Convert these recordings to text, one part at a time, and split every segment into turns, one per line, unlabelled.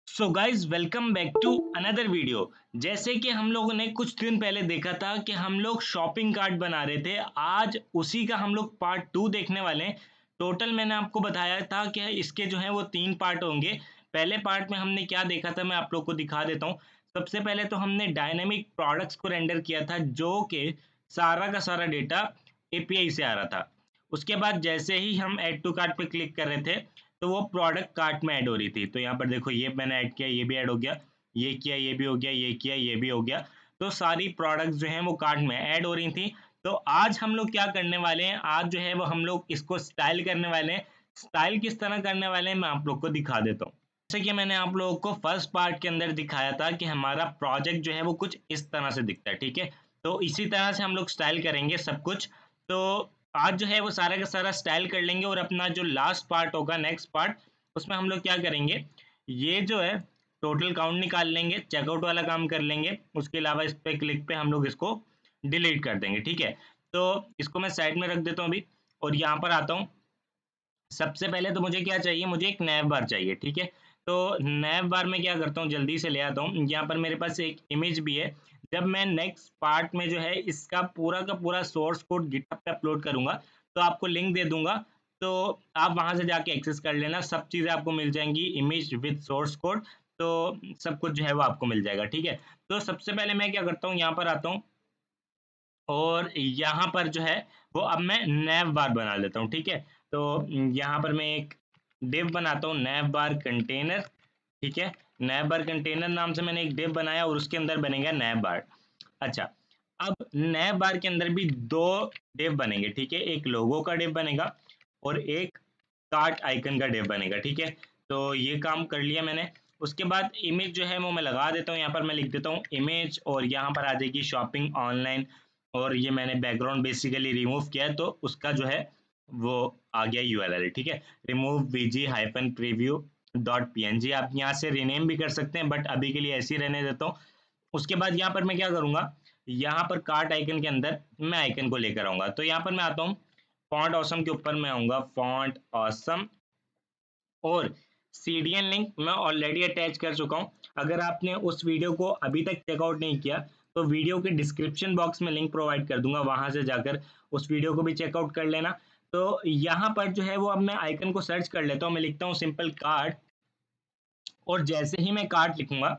So guys welcome back to another video. जैसे कि हम लोगों ने कुछ दिन पहले देखा था कि हम लोग शॉपिंग कार्ट बना रहे थे। आज उसी का हम लोग पार्ट 2 देखने वाले हैं। टोटल मैंने आपको बताया था कि इसके जो है वो 3 पार्ट होंगे। पहले पार्ट में हमने क्या देखा था मैं आप लोग को दिखा देता हूँ। सबसे पहले तो हमने डायनेमिक प्रोडक्ट्स को रेंडर किया था जो कि सारा का सारा डेटा एपीआई से आ रहा था। उसके बाद जैसे ही हम ऐड टू कार्ट पे क्लिक कर रहे थे तो वो प्रोडक्ट कार्ट में ऐड हो रही थी। तो यहाँ पर देखो ये मैंने ऐड किया, ये भी ऐड हो गया, ये किया, ये भी हो गया, ये किया, ये भी हो गया। तो सारी प्रोडक्ट्स जो हैं वो कार्ट में ऐड हो रही थी। तो आज हम लोग क्या करने वाले हैं, आज जो है वो हम लोग इसको स्टाइल करने वाले हैं। स्टाइल किस तरह करने वाले हैं मैं आप लोग को दिखा देता हूँ। जैसे कि मैंने आप लोगों को फर्स्ट पार्ट के अंदर दिखाया था कि हमारा प्रोजेक्ट जो है वो कुछ इस तरह से दिखता है, ठीक है। तो इसी तरह से हम लोग स्टाइल करेंगे सब कुछ। तो आज जो है वो सारा का सारा स्टाइल कर लेंगे और अपना जो लास्ट पार्ट होगा, नेक्स्ट पार्ट, उसमें हम लोग क्या करेंगे, ये जो है टोटल काउंट निकाल लेंगे, चेकआउट वाला काम कर लेंगे। उसके अलावा इस पे क्लिक पे हम लोग इसको डिलीट कर देंगे, ठीक है। तो इसको मैं साइड में रख देता हूँ अभी और यहाँ पर आता हूँ। सबसे पहले तो मुझे क्या चाहिए, मुझे एक नैव बार चाहिए, ठीक है। तो नैव बार में क्या करता हूँ, जल्दी से ले आता हूँ। यहाँ पर मेरे पास एक इमेज भी है। जब मैं नेक्स्ट पार्ट में जो है इसका पूरा का पूरा सोर्स कोड गिटहब पे अपलोड करूंगा तो आपको लिंक दे दूंगा। तो आप वहां से जाके एक्सेस कर लेना, सब चीज़ें आपको मिल जाएंगी, इमेज विद सोर्स कोड। तो सब कुछ जो है वो आपको मिल जाएगा, ठीक है। तो सबसे पहले मैं क्या करता हूँ, यहाँ पर आता हूँ और यहाँ पर जो है वो अब मैं नैव बार बना लेता हूँ, ठीक है। तो यहाँ पर मैं एक डिव बनाता हूँ, नैव बार कंटेनर, ठीक है। नैव बार कंटेनर नाम से मैंने एक डिव बनाया और उसके अंदर बनेगा नैव बार। अच्छा, अब नैव बार के अंदर भी दो डिव बनेंगे, ठीक है। एक लोगो का डिव बनेगा और एक कार्ट आइकन का डिव बनेगा, ठीक है। तो ये काम कर लिया मैंने। उसके बाद इमेज जो है वो मैं लगा देता हूँ, यहाँ पर मैं लिख देता हूँ इमेज और यहाँ पर आ जाएगी शॉपिंग ऑनलाइन। और ये मैंने बैकग्राउंड बेसिकली रिमूव किया है तो उसका जो है वो आ गया यूआरएल, ठीक है। Remove BG hyphen preview dot PNG, आप यहाँ से रीनेम भी कर सकते हैं बट अभी के लिए ऐसे ही रहने देता हूँ। उसके बाद यहाँ पर मैं क्या करूँगा, यहाँ पर कार्ट आइकन के अंदर मैं आइकन को लेकर आऊँगा। तो यहाँ पर मैं आता हूँ, फॉन्ट ऑसम के ऊपर मैं आऊँगा, फॉन्ट ऑसम, और सीडीएन लिंक मैं ऑलरेडी अटैच कर चुका हूँ। अगर आपने उस वीडियो को अभी तक चेकआउट नहीं किया तो वीडियो के डिस्क्रिप्शन बॉक्स में लिंक प्रोवाइड कर दूंगा, वहां से जाकर उस वीडियो को भी चेकआउट कर लेना। तो यहाँ पर जो है वो अब मैं आइकन को सर्च कर लेता हूँ, मैं लिखता हूँ सिंपल कार्ड और जैसे ही मैं कार्ड लिखूंगा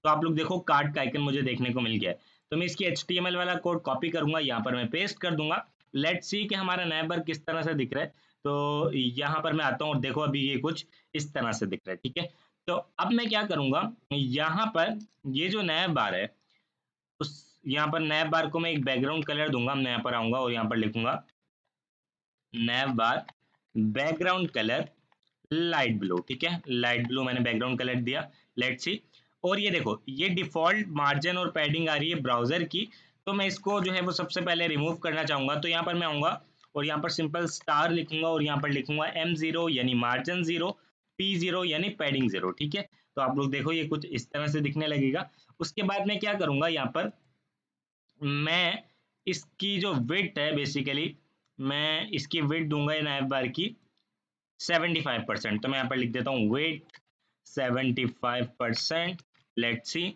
तो आप लोग देखो कार्ड का आइकन मुझे देखने को मिल गया है। तो मैं इसकी HTML वाला कोड कॉपी करूंगा, यहाँ पर मैं पेस्ट कर दूंगा। लेट्स सी कि हमारा नैबर किस तरह से दिख रहा है। तो यहाँ पर मैं आता हूँ और देखो अभी ये कुछ इस तरह से दिख रहा है, ठीक है। तो अब मैं क्या करूंगा, यहाँ पर ये जो नैब बार है उस यहाँ पर नैब बार को मैं एक बैकग्राउंड कलर दूंगा। मैं यहाँ पर आऊंगा और यहाँ पर लिखूंगा नैब बार बैकग्राउंड कलर लाइट ब्लू, ठीक है। लाइट ब्लू मैंने बैकग्राउंड कलर दिया। लेट्स सी, और ये देखो ये डिफॉल्ट मार्जिन और पैडिंग आ रही है ब्राउजर की। तो मैं इसको जो है वो सबसे पहले रिमूव करना चाहूंगा। तो यहाँ पर मैं आऊंगा और यहाँ पर सिंपल स्टार लिखूंगा और यहाँ पर लिखूंगा M0 यानी मार्जिन जीरो, P0 यानी पैडिंग जीरो, ठीक है। तो आप लोग देखो ये कुछ इस तरह से दिखने लगेगा। उसके बाद मैं क्या करूंगा, यहाँ पर मैं इसकी जो विड्थ है बेसिकली मैं इसकी विड्थ दूंगा नैव बार की 75%। तो मैं यहाँ पर लिख देता हूँ वेट 75%। लेट्स सी,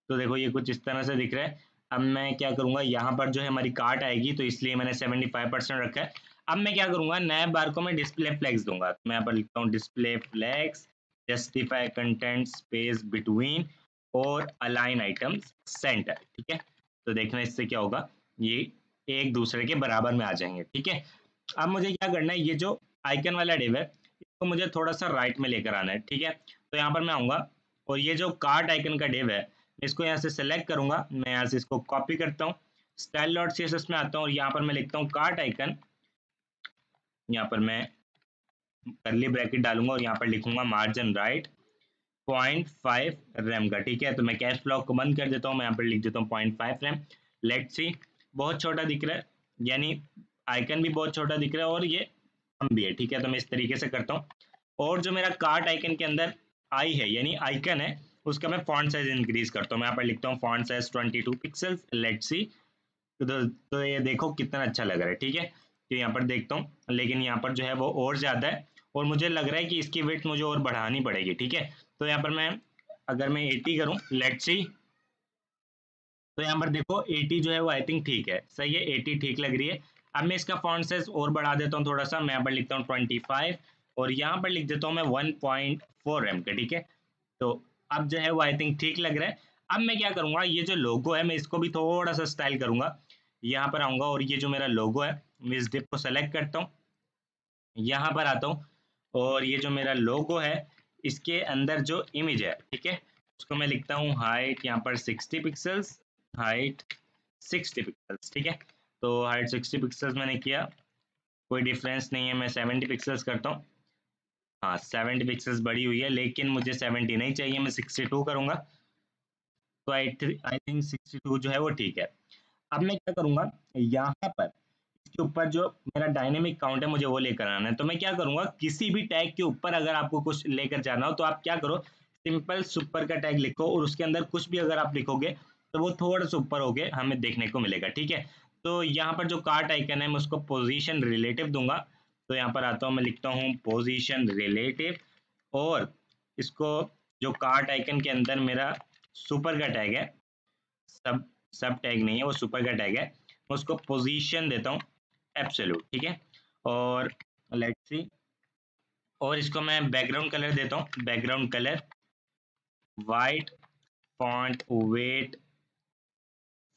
तो देखो ये कुछ इस तरह से दिख रहा है। अब मैं क्या करूंगा, यहाँ पर जो है हमारी कार्ट आएगी तो इसलिए मैंने 75% रखा है। अब मैं क्या करूंगा, नए बार को मैं डिस्प्ले फ्लैग्स दूंगा। तो मैं यहाँ पर लिखता हूँ display flags, justify content space between और अलाइन आइटम्स सेंटर, ठीक है। तो देखना इससे क्या होगा, ये एक दूसरे के बराबर में आ जाएंगे, ठीक है। अब मुझे क्या करना है, ये जो आइकन वाला डिव है इसको मुझे थोड़ा सा राइट में लेकर आना है, ठीक है। तो यहाँ पर मैं आऊँगा और ये जो कार्ट आइकन का डिव है इसको यहाँ से सेलेक्ट करूंगा। मैं यहाँ से इसको कॉपी करता हूँ, स्टाइल डॉट CSS में आता हूँ और यहाँ पर मैं लिखता हूँ कार्ट आइकन। यहाँ पर मैं करली ब्रैकेट डालूंगा और यहाँ पर लिखूंगा मार्जिन राइट 0.5 रैम का, ठीक है। तो मैं कैश ब्लॉक को बंद कर देता हूँ, मैं यहाँ पर लिख देता हूँ 0.5 रैम। लेट्स सी, बहुत छोटा दिख रहा है, यानी आइकन भी बहुत छोटा दिख रहा है और ये कम भी है, ठीक है। तो मैं इस तरीके से करता हूँ। और जो मेरा कार्ट आइकन के अंदर आई है यानी आइकन है उसका मैं फॉन्ट साइज इंक्रीज करता हूँ। मैं यहाँ पर लिखता हूँ font size 22 pixels. Let's see, तो ये देखो कितना अच्छा लग रहा है, ठीक है। तो यहाँ पर देखता हूँ लेकिन यहाँ पर जो है वो और ज़्यादा है और मुझे लग रहा है कि इसकी विड्थ मुझे और बढ़ानी पड़ेगी। ठीक है, तो यहाँ पर मैं अगर मैं 80 करूँ, लेट्स सी, तो यहाँ पर देखो 80 जो है वो आई थिंक ठीक है, सही है, 80 ठीक लग रही है। अब मैं इसका फॉन्ट साइज और बढ़ा देता हूँ थोड़ा सा, मैं यहाँ पर लिखता हूँ 25 और यहाँ पर लिख देता हूँ मैं 1.4 एम का। ठीक है, तो अब जो है वो आई थिंक ठीक लग रहा है। अब मैं क्या करूँगा, ये जो लोगो है मैं इसको भी थोड़ा सा स्टाइल करूँगा। यहाँ पर आऊँगा और ये जो मेरा लोगो है मैं इस डिप को सेलेक्ट करता हूँ, यहाँ पर आता हूँ और ये जो मेरा लोगो है इसके अंदर जो इमेज है, ठीक है, उसको मैं लिखता हूँ हाइट यहाँ पर 60 पिक्सल्स, हाइट 60 पिक्सल्स। ठीक है, तो हाइट 60 पिक्सल्स मैंने किया, कोई डिफरेंस नहीं है, मैं 70 पिक्सल्स करता हूँ। हाँ 70 पिक्सल्स बड़ी हुई है, लेकिन मुझे 70 नहीं चाहिए, मैं 62 करूँगा। तो आई थिंक 62 जो है वो ठीक है। अब मैं क्या करूँगा, यहाँ पर इसके ऊपर जो मेरा डायनेमिक काउंट है मुझे वो लेकर आना है। तो मैं क्या करूँगा, किसी भी टैग के ऊपर अगर आपको कुछ लेकर जाना हो तो आप क्या करो, सिंपल सुपर का टैग लिखो और उसके अंदर कुछ भी अगर आप लिखोगे तो वो थोड़ा सा ऊपर होके हमें देखने को मिलेगा। ठीक है, तो यहाँ पर जो कार्ट आइकन है मैं उसको पोजीशन रिलेटिव दूंगा। तो यहाँ पर आता हूँ, मैं लिखता हूँ पोजीशन रिलेटिव और इसको जो कार्ट आइकन के अंदर मेरा सुपर का टैग है, सब सब टैग नहीं है, वो सुपर का टैग है, मैं उसको पोजीशन देता हूँ एब्सोल्यूट। ठीक है, और लेट्स सी, और इसको मैं बैकग्राउंड कलर देता हूँ, background colour white, font weight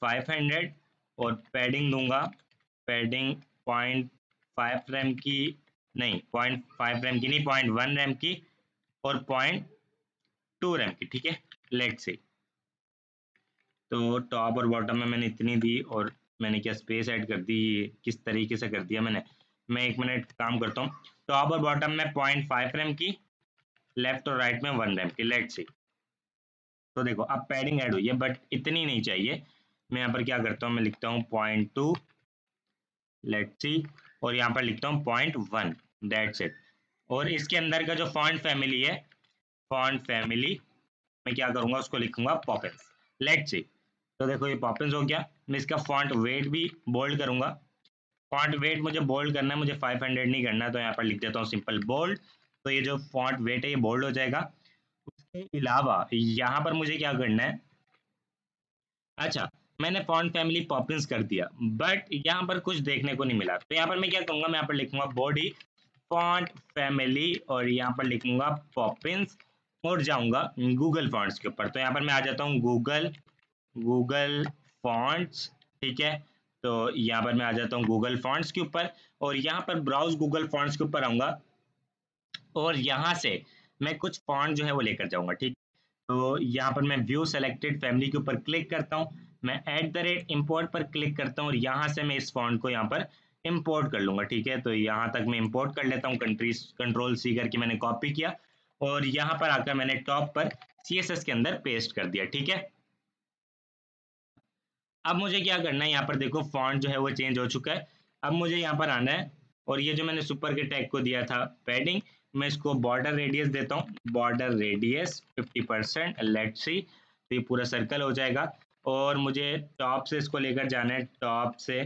500 और पैडिंग दूंगा, पैडिंग 0.5 रैम की, नहीं 0.5 रैम की नहीं, 0.1 रैम की और 0.2 रैम की। ठीक है, लेट्स सी, तो टॉप और बॉटम में मैंने इतनी दी और मैंने क्या स्पेस ऐड कर दी, किस तरीके से कर दिया मैंने, मैं 1 मिनट काम करता हूँ। टॉप और बॉटम में 0.5 रैम की, लेफ्ट और राइट में 1 रैम की, लेट्स सी। तो देखो अब पैडिंग ऐड हुई है बट इतनी नहीं चाहिए, मैं यहाँ पर क्या करता हूँ, मैं लिखता हूँ 0.2, लेट्स सी, और यहाँ पर लिखता हूँ 0.1, दैट्स इट। और इसके अंदर का जो फॉन्ट फैमिली है, फॉन्ट फैमिली मैं क्या करूँगा, उसको लिखूंगा पॉपिंस, लेट्स सी। तो देखो ये पॉपिंस हो गया। मैं इसका फॉन्ट वेट भी बोल्ड करूंगा, फॉन्ट वेट मुझे बोल्ड करना है, मुझे 500 नहीं करना है, तो यहाँ पर लिख देता हूँ सिंपल बोल्ड। तो ये जो फॉन्ट वेट है ये बोल्ड हो जाएगा। उसके अलावा यहाँ पर मुझे क्या करना है, अच्छा, मैंने फॉन्ट फैमिली पॉपिंस कर दिया बट यहाँ पर कुछ देखने को नहीं मिला, तो यहाँ पर मैं क्या करूंगा, मैं यहाँ पर लिखूंगा बॉडी फॉन्ट फैमिली और यहाँ पर लिखूंगा पॉपिंस और जाऊंगा गूगल फॉन्ट्स के ऊपर। तो यहाँ पर मैं आ जाता हूँ गूगल, गूगल फॉन्ट्स। ठीक है, तो यहाँ पर मैं आ जाता हूँ गूगल फॉन्ट्स के ऊपर और यहाँ पर ब्राउज गूगल फॉन्ट्स के ऊपर आऊँगा और यहाँ से मैं कुछ फॉन्ट जो है वो लेकर जाऊँगा। ठीक, तो यहाँ पर मैं व्यू सेलेक्टेड फैमिली के ऊपर क्लिक करता हूँ, मैं @import पर क्लिक करता हूँ और यहाँ से मैं इस फॉन्ट को यहाँ पर इंपोर्ट कर लूँगा। ठीक है, तो यहाँ तक मैं इंपोर्ट कर लेता हूँ, कंट्रोल सी करके मैंने कॉपी किया और यहाँ पर आकर मैंने टॉप पर CSS के अंदर पेस्ट कर दिया। ठीक है, अब मुझे क्या करना है, यहाँ पर देखो फॉन्ट जो है वो चेंज हो चुका है। अब मुझे यहाँ पर आना है और ये जो मैंने सुपर के टैग को दिया था पैडिंग, मैं इसको बॉर्डर रेडियस देता हूँ, बॉर्डर रेडियस 50%, लेट्स सी, तो ये पूरा सर्कल हो जाएगा। और मुझे टॉप से इसको लेकर जाना है, टॉप से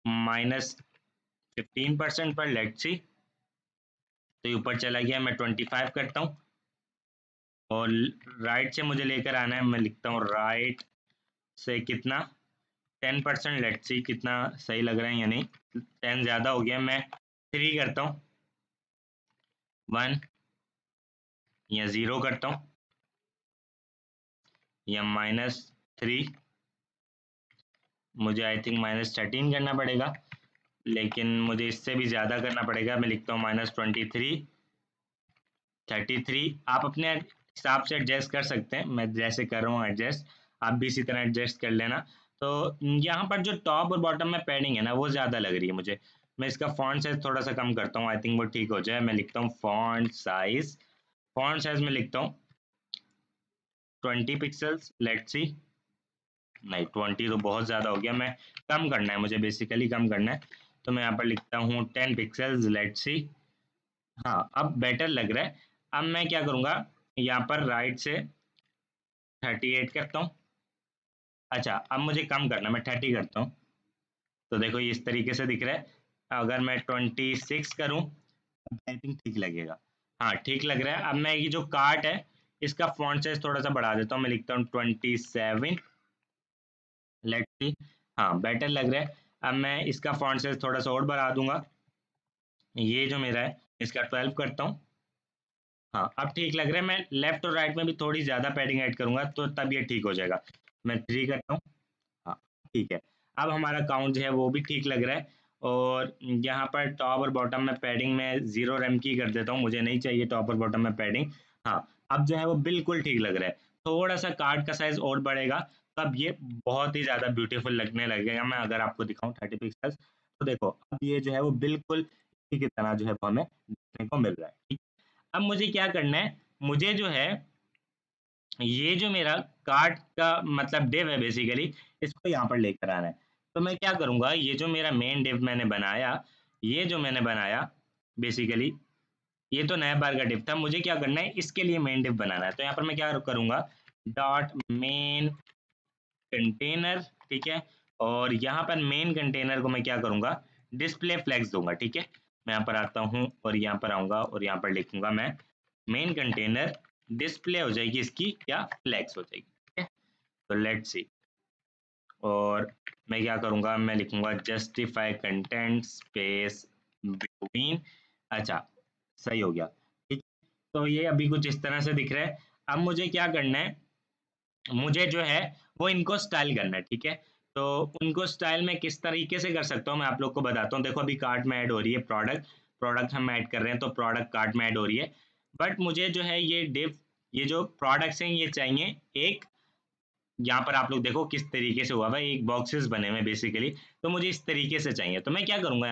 -15% पर, लेट्स सी, तो ये ऊपर चला गया, मैं 25 करता हूँ और राइट से मुझे लेकर आना है, मैं लिखता हूँ राइट से कितना, 10%, लेट्स सी कितना सही लग रहा है या नहीं, 10 ज़्यादा हो गया, मैं 3 करता हूँ, 1 या 0 करता हूँ या -3, मुझे आई थिंक -13 करना पड़ेगा, लेकिन मुझे इससे भी ज़्यादा करना पड़ेगा, मैं लिखता हूँ -23, 33। आप अपने हिसाब से एडजस्ट कर सकते हैं, मैं जैसे कर रहा हूँ एडजस्ट, आप भी इसी तरह एडजस्ट कर लेना। तो यहाँ पर जो टॉप और बॉटम में पैडिंग है ना वो ज़्यादा लग रही है मुझे, मैं इसका फॉन्ट साइज थोड़ा सा कम करता हूँ, आई थिंक वो ठीक हो जाए। मैं लिखता हूँ फॉन्ट साइज में लिखता हूँ 20 पिक्सल्स, लेट्स सी, नहीं 20 तो बहुत ज़्यादा हो गया, मैं कम करना है, मुझे बेसिकली कम करना है, तो मैं यहाँ पर लिखता हूँ 10 पिक्सल्स, लेट्स सी। हाँ अब बेटर लग रहा है। अब मैं क्या करूँगा, यहाँ पर राइट से 38 करता हूँ, अच्छा अब मुझे कम करना, मैं 30 करता हूँ, तो देखो ये इस तरीके से दिख रहा है। अगर मैं 26 करूँ टाइपिंग ठीक लगेगा। हाँ ठीक लग रहा है। अब मैं ये जो कार्ट है इसका फॉन्ट साइज थोड़ा सा बढ़ा देता हूँ, मैं लिखता हूँ 27। लेट्स सी, हाँ बेटर लग रहा है। अब मैं इसका फॉन्ट साइज थोड़ा सा और बढ़ा दूंगा, ये जो मेरा है इसका 12 करता हूँ। हाँ अब ठीक लग रहा है। मैं लेफ्ट और राइट में भी थोड़ी ज़्यादा पैडिंग ऐड करूंगा तो तब ये ठीक हो जाएगा। मैं 3 करता हूँ। हाँ ठीक है। अब हमारा काउंट जो है वो भी ठीक लग रहा है। और यहाँ पर टॉप और बॉटम में पैडिंग में 0 rem की कर देता हूँ, मुझे नहीं चाहिए टॉप और बॉटम में पैडिंग। हाँ अब जो है वो बिल्कुल ठीक लग रहा है। थोड़ा सा कार्ड का साइज और बढ़ेगा तब ये बहुत ही ज़्यादा ब्यूटीफुल लगने लगेगा। मैं अगर आपको दिखाऊं 30 पिक्सल्स तो देखो अब ये जो है वो बिल्कुल इसी की तरह जो है वो हमें देखने को मिल रहा है। ठीक। अब मुझे क्या करना है, मुझे जो है ये जो मेरा कार्ड का मतलब डिव है बेसिकली, इसको यहाँ पर लेकर आना है। तो मैं क्या करूँगा, ये जो मेरा मेन डिव मैंने बनाया, ये जो मैंने बनाया बेसिकली ये तो नया बार का डिव था, मुझे क्या करना है इसके लिए मेन डिव बनाना है। तो यहाँ पर मैं क्या करूँगा, डॉट मेन कंटेनर, ठीक है। और यहाँ पर मेन कंटेनर को मैं क्या करूँगा, डिस्प्ले फ्लैग्स दूंगा। ठीक है, मैं यहाँ पर आता हूँ और यहाँ पर आऊँगा और यहाँ पर लिखूंगा मैं मेन कंटेनर, डिस्प्ले हो जाएगी इसकी या फ्लैग्स हो जाएगी। ठीक है, तो लेट्स सी। और मैं क्या करूँगा, मैं लिखूंगा जस्टिफाई कंटेंट स्पेस बिटवीन। अच्छा सही हो गया। ठीक, तो ये अभी कुछ इस तरह से दिख रहा है। अब मुझे क्या करना है, मुझे जो है वो इनको स्टाइल करना है। ठीक है, तो उनको स्टाइल में किस तरीके से कर सकता हूँ मैं आप लोग को बताता हूँ। देखो अभी कार्ट में ऐड हो रही है प्रोडक्ट, प्रोडक्ट हम ऐड कर रहे हैं तो प्रोडक्ट कार्ट में ऐड हो रही है। बट मुझे जो है ये डिव, ये जो प्रोडक्ट्स हैं ये चाहिए एक, यहाँ पर आप लोग देखो किस तरीके से हुआ हुआ है, एक बॉक्सेस बने हुए हैं बेसिकली। तो मुझे इस तरीके से चाहिए, तो मैं क्या करूँगा,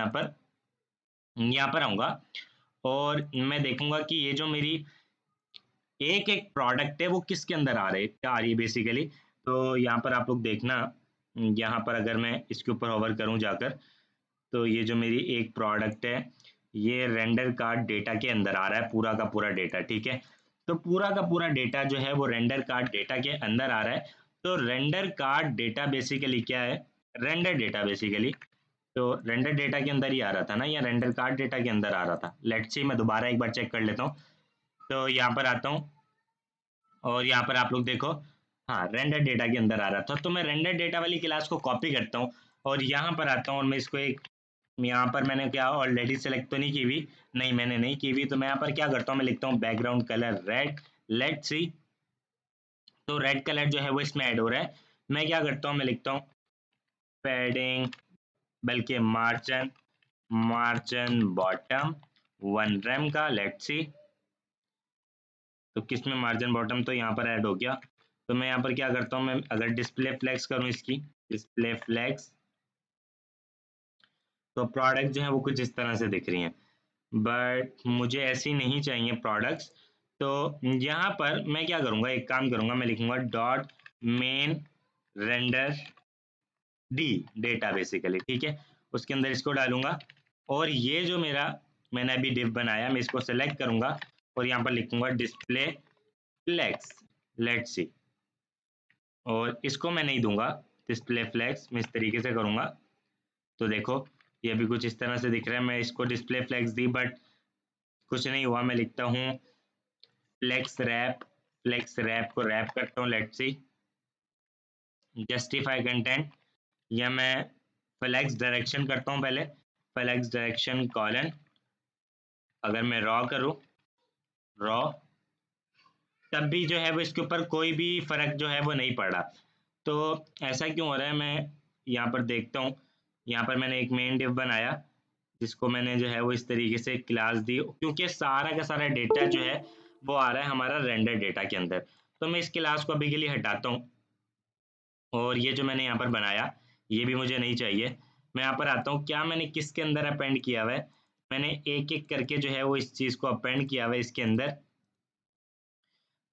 यहाँ पर आऊँगा और मैं देखूंगा कि ये जो मेरी एक एक प्रोडक्ट है वो किसके अंदर आ रहे हैं, क्या आ रही है बेसिकली। तो यहाँ पर आप लोग देखना, यहाँ पर अगर मैं इसके ऊपर होवर करूँ जाकर, तो ये जो मेरी एक प्रोडक्ट है ये रेंडर कार्ड डेटा के अंदर आ रहा है, पूरा का पूरा डेटा। ठीक है, तो पूरा का पूरा डेटा जो है वो रेंडर कार्ड डेटा के अंदर आ रहा है। तो रेंडर कार्ड डेटा बेसिकली क्या है, रेंडर डेटा बेसिकली, तो रेंडर डेटा के अंदर ही आ रहा था ना, या रेंडर कार्ड डेटा के अंदर आ रहा था। लेट्स सी, मैं दोबारा एक बार चेक कर लेता हूँ। तो यहाँ पर आता हूँ और यहाँ पर आप लोग देखो, हाँ रेंडर डेटा के अंदर आ रहा था। तो मैं रेंडर डेटा वाली क्लास को कॉपी करता हूँ और यहाँ पर आता हूँ और मैं इसको एक, यहाँ पर मैंने क्या ऑलरेडी सेलेक्ट तो नहीं की हुई, नहीं मैंने नहीं की हुई, तो मैं यहाँ पर क्या करता हूँ, मैं लिखता हूँ background colour red. Let's see, तो रेड कलर जो है वो इसमें ऐड हो रहा है। मैं क्या करता हूँ, मैं लिखता हूँ पैडिंग, बल्कि मार्जिन, मार्जिन बॉटम 1 rem का। लेट्स सी, तो किसमें मार्जिन बॉटम, तो यहाँ पर ऐड हो गया। तो मैं यहाँ पर क्या करता हूँ, मैं अगर डिस्प्ले फ्लेक्स करूँ इसकी, डिस्प्ले फ्लेक्स, तो प्रोडक्ट जो है वो कुछ इस तरह से दिख रही हैं। बट मुझे ऐसी नहीं चाहिए प्रोडक्ट्स। तो यहाँ पर मैं क्या करूँगा, एक काम करूँगा, मैं लिखूँगा dot main render D data basically. ठीक है, उसके अंदर इसको डालूंगा और ये जो मेरा मैंने अभी डिव बनाया मैं इसको सेलेक्ट करूँगा और यहाँ पर लिखूँगा डिस्प्ले फ्लेक्स। लेट्स सी, और इसको मैं नहीं दूंगा डिस्प्ले फ्लेक्स, मैं इस तरीके से करूँगा। तो देखो ये भी कुछ इस तरह से दिख रहा है। मैं इसको डिस्प्ले फ्लेक्स दी बट कुछ नहीं हुआ। मैं लिखता हूँ फ्लेक्स रैप, फ्लेक्स रैप को रैप करता हूँ। लेट्स सी, जस्टिफाई कंटेंट, या मैं फ्लेक्स डायरेक्शन करता हूँ पहले, फ्लेक्स डायरेक्शन कॉलन, अगर मैं रॉ करूँ, रॉ, तब भी जो है वो इसके ऊपर कोई भी फर्क जो है वो नहीं पड़ रहा। तो ऐसा क्यों हो रहा है, मैं यहाँ पर देखता हूँ। यहाँ पर मैंने एक मेन डिव बनाया जिसको मैंने जो है वो इस तरीके से क्लास दी, क्योंकि सारा का सारा डेटा जो है वो आ रहा है हमारा रेंडर डेटा के अंदर। तो मैं इस क्लास को अभी के लिए हटाता हूँ और ये जो मैंने यहाँ पर बनाया ये भी मुझे नहीं चाहिए। मैं यहाँ पर आता हूँ, क्या मैंने किसके अंदर अपेंड किया हुआ है, मैंने एक एक करके जो है वो इस चीज़ को अपेंड किया हुआ है इसके अंदर।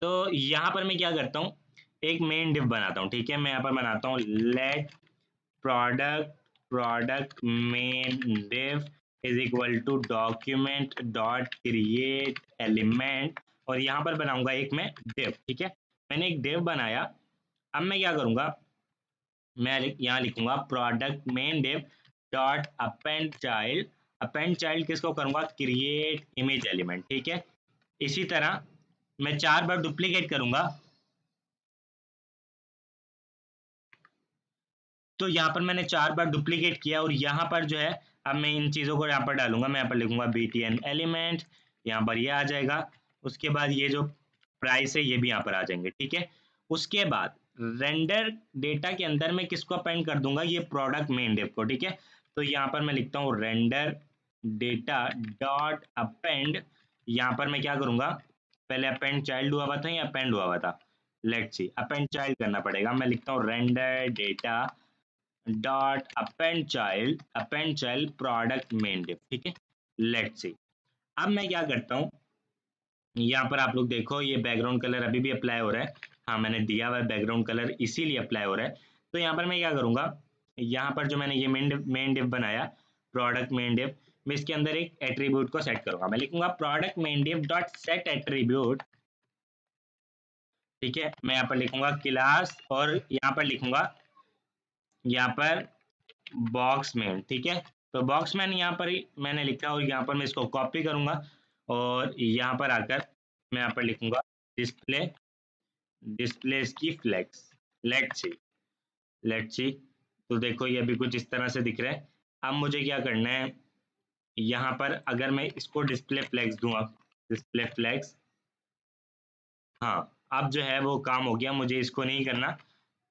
तो यहाँ पर मैं क्या करता हूँ, एक मेन डिव बनाता हूँ। ठीक है, मैं यहाँ पर बनाता हूँ let product, product main div is equal to document dot create element, और यहाँ पर बनाऊंगा एक मैं डिव। ठीक है, मैंने एक डिव बनाया। अब मैं क्या करूंगा, मैं यहाँ लिखूंगा product main div dot append child, append child किसको करूंगा, क्रिएट इमेज एलिमेंट, ठीक है। इसी तरह मैं 4 बार डुप्लीकेट करूंगा तो यहाँ पर मैंने 4 बार डुप्लीकेट किया और यहाँ पर जो है अब मैं इन चीज़ों को यहाँ पर डालूंगा, मैं यहाँ पर लिखूंगा btn एलिमेंट, यहाँ पर ये आ जाएगा। उसके बाद ये जो प्राइस है ये भी यहाँ पर आ जाएंगे, ठीक है। उसके बाद रेंडर डेटा के अंदर मैं किसको अपेंड कर दूंगा, ये प्रोडक्ट मेन डिव को, ठीक है। तो यहाँ पर मैं लिखता हूँ रेंडर डेटा डॉट अपेंड, यहाँ पर मैं क्या करूंगा, पहले अपेंड चाइल्ड हुआ हुआ था या अपेंड हुआ हुआ था, लेट्स सी, अपेंड चाइल्ड करना पड़ेगा। मैं लिखता हूँ render data dot append child product main div, ठीक है। लेट्स सी, अब मैं क्या करता हूँ, यहाँ पर आप लोग देखो ये बैकग्राउंड कलर अभी भी अप्लाई हो रहा है, हाँ मैंने दिया हुआ है बैकग्राउंड कलर इसीलिए अप्लाई हो रहा है। तो यहाँ पर मैं क्या करूँगा, यहाँ पर जो मैंने ये मेन डिव बनाया प्रोडक्ट मेन डिव, मैं इसके अंदर एक एट्रीब्यूट को सेट करूंगा, मैं लिखूंगा product main div dot set attribute, ठीक है। मैं यहाँ पर लिखूंगा क्लास और यहाँ पर लिखूंगा यहाँ पर बॉक्समैन, ठीक है। तो बॉक्समैन यहाँ पर ही मैंने लिखा और यहाँ पर मैं इसको कॉपी करूंगा और यहाँ पर आकर मैं यहाँ पर लिखूंगा डिस्प्ले डिस्प्ले की फ्लेक्स, लेट्स सी। तो देखो ये अभी कुछ इस तरह से दिख रहा है। अब मुझे क्या करना है, यहाँ पर अगर मैं इसको डिस्प्ले फ्लेक्स दूंगा, डिस्प्ले फ्लेक्स, हाँ अब जो है वो काम हो गया, मुझे इसको नहीं करना।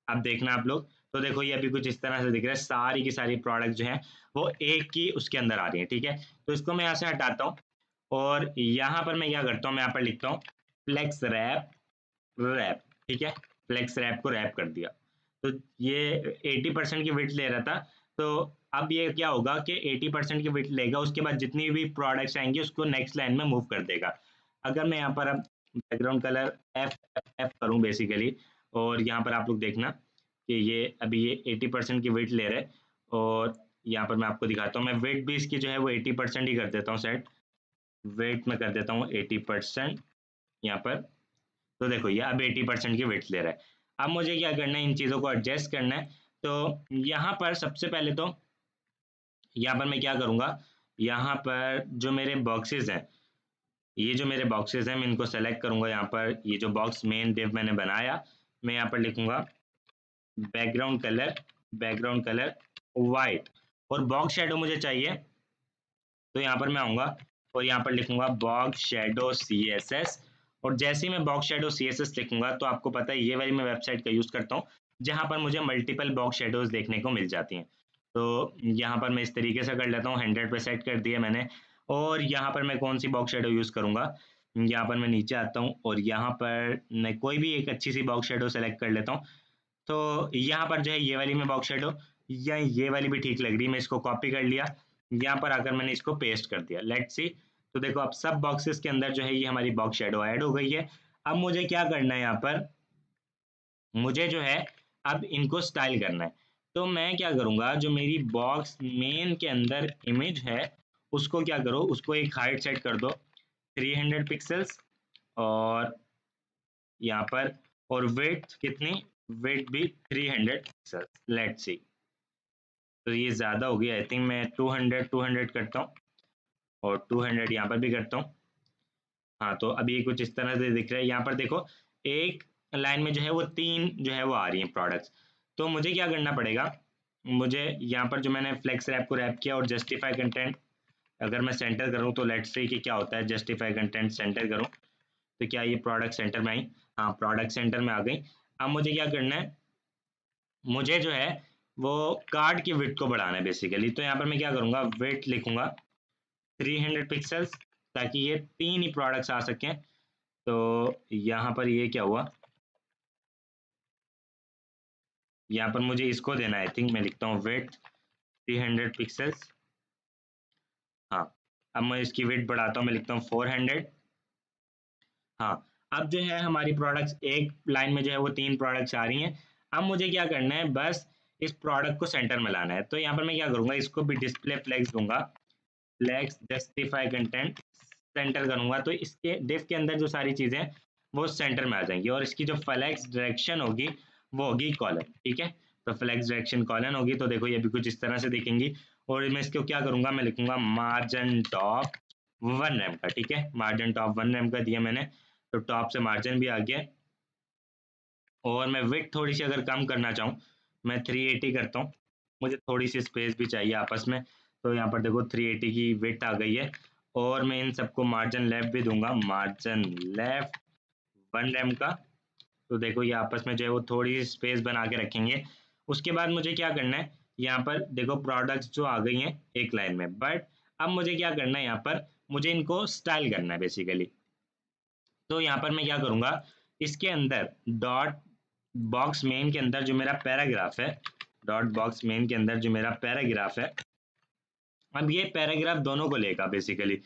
अब देखना आप लोग, तो देखो ये अभी कुछ इस तरह से दिख रहा है, सारी की सारी प्रोडक्ट जो है वो एक ही उसके अंदर आ रही है, ठीक है। तो इसको मैं यहाँ से हटाता हूँ और यहाँ पर मैं क्या करता हूँ, मैं यहाँ पर लिखता हूँ फ्लेक्स रैप, ठीक है। फ्लेक्स रैप को रैप कर दिया, तो ये 80% की विड्थ ले रहा था। तो अब ये क्या होगा कि 80% की विड्थ लेगा, उसके बाद जितनी भी प्रोडक्ट्स आएंगी उसको नेक्स्ट लाइन में मूव कर देगा। अगर मैं यहाँ पर अब बैकग्राउंड कलर एफ एफ करूँ बेसिकली, और यहाँ पर आप लोग देखना कि ये अभी ये 80% की वेट ले रहा है, और यहाँ पर मैं आपको दिखाता हूँ, मैं वेट भी इसकी जो है वो 80% ही कर देता हूँ सेट, वेट में कर देता हूँ 80% यहाँ पर। तो देखो ये अब 80% की वेट ले रहा है। अब मुझे क्या करना है, इन चीज़ों को एडजस्ट करना है। तो यहाँ पर सबसे पहले तो यहाँ पर मैं क्या करूँगा, यहाँ पर जो मेरे बॉक्सेस हैं, ये जो मेरे बॉक्सेस हैं मैं इनको सेलेक्ट करूँगा। यहाँ पर ये जो बॉक्स मेन डिव मैंने बनाया, मैं यहाँ पर लिखूँगा बैकग्राउंड कलर वाइट, और बॉक्स शेडो मुझे चाहिए। तो यहाँ पर मैं आऊँगा और यहाँ पर लिखूंगा box shadow C S S, और जैसे ही मैं box shadow C S S लिखूंगा तो आपको पता है ये वाली मैं वेबसाइट का यूज़ करता हूँ जहाँ पर मुझे मल्टीपल बॉक्स शेडोज देखने को मिल जाती हैं। तो यहाँ पर मैं इस तरीके से कर लेता हूँ, 100 पे सेट कर दिया मैंने। और यहाँ पर मैं कौन सी बॉक्स शेडो यूज़ करूँगा, यहाँ पर मैं नीचे आता हूँ और यहाँ पर मैं कोई भी एक अच्छी सी बॉक्स शेडो सेलेक्ट कर लेता हूँ। तो यहाँ पर जो है ये वाली मैं बॉक्स शेडो, या ये वाली भी ठीक लग रही है, मैं इसको कॉपी कर लिया, यहाँ पर आकर मैंने इसको पेस्ट कर दिया, लेट्स सी। तो देखो अब सब बॉक्सेस के अंदर जो है ये हमारी बॉक्स शेडो ऐड हो गई है। अब मुझे क्या करना है, यहाँ पर मुझे जो है अब इनको स्टाइल करना है। तो मैं क्या करूँगा, जो मेरी बॉक्स मेन के अंदर इमेज है उसको क्या करो, उसको एक हाइट सेट कर दो 300 पिक्सल्स, और यहाँ पर और वेट कितनी, वेट भी 300 पिक्सल्स, लेट्स सी। तो ये ज़्यादा हो गया, आई थिंक मैं 200 करता हूँ और 200 यहाँ पर भी करता हूँ। हाँ तो अभी ये कुछ इस तरह से दिख रहा है। यहाँ पर देखो एक लाइन में जो है वो 3 जो है वो आ रही हैं प्रोडक्ट्स। तो मुझे क्या करना पड़ेगा, मुझे यहाँ पर जो मैंने फ्लेक्स रैप को रैप किया और जस्टिफाई कंटेंट अगर मैं सेंटर करूँ तो लेट्स सी कि क्या होता है, जस्टिफाई कंटेंट सेंटर करूँ तो क्या ये प्रोडक्ट सेंटर में आई, हाँ प्रोडक्ट सेंटर में आ गई। अब मुझे क्या करना है, मुझे जो है वो कार्ड की विड्थ को बढ़ाना है बेसिकली। तो यहाँ पर मैं क्या करूँगा, विड्थ लिखूंगा 300 पिक्सल्स, ताकि ये 3 ही प्रोडक्ट्स आ सकें। तो यहाँ पर ये क्या हुआ, यहाँ पर मुझे इसको देना है, आई थिंक मैं लिखता हूँ विड्थ 300 पिक्सल्स, हाँ। अब मैं इसकी विड्थ बढ़ाता हूँ, मैं लिखता हूँ 400, हाँ। अब जो है हमारी प्रोडक्ट्स एक लाइन में जो है वो 3 प्रोडक्ट्स आ रही हैं। अब मुझे क्या करना है, बस इस प्रोडक्ट को सेंटर में लाना है। तो यहाँ पर मैं क्या करूँगा, इसको भी डिस्प्ले फ्लेक्स दूंगा, फ्लेक्स जस्टिफाई कंटेंट सेंटर करूंगा, तो इसके डिफ के अंदर जो सारी चीजें वो सेंटर में आ जाएंगी, और इसकी जो फ्लेक्स डायरेक्शन होगी वो होगी कॉलन, ठीक है। तो फ्लेक्स डायरेक्शन कॉलन होगी, तो देखो ये भी कुछ इस तरह से दिखेंगी। और मैं इसको क्या करूंगा, मैं लिखूंगा मार्जिन टॉप 1 rem का। ठीक है, मार्जिन टॉप 1 rem का दिया मैंने, तो टॉप से मार्जिन भी आ गया। और मैं विड्थ थोड़ी सी अगर कम करना चाहूँ, मैं 380 करता हूँ, मुझे थोड़ी सी स्पेस भी चाहिए आपस में। तो यहाँ पर देखो 380 की विड्थ आ गई है। और मैं इन सबको मार्जिन लेफ्ट भी दूंगा, मार्जिन लेफ्ट 1 rem का। तो देखो ये आपस में जो है वो थोड़ी सी स्पेस बना के रखेंगे। उसके बाद मुझे क्या करना है, यहाँ पर देखो प्रोडक्ट्स जो आ गई हैं एक लाइन में, बट अब मुझे क्या करना है, यहाँ पर मुझे इनको स्टाइल करना है बेसिकली। तो यहाँ पर मैं क्या करूँगा, इसके अंदर डॉट बॉक्स मेन के अंदर जो मेरा पैराग्राफ है, डॉट बॉक्स मेन के अंदर जो मेरा पैराग्राफ है, अब ये पैराग्राफ दोनों को लेगा बेसिकली।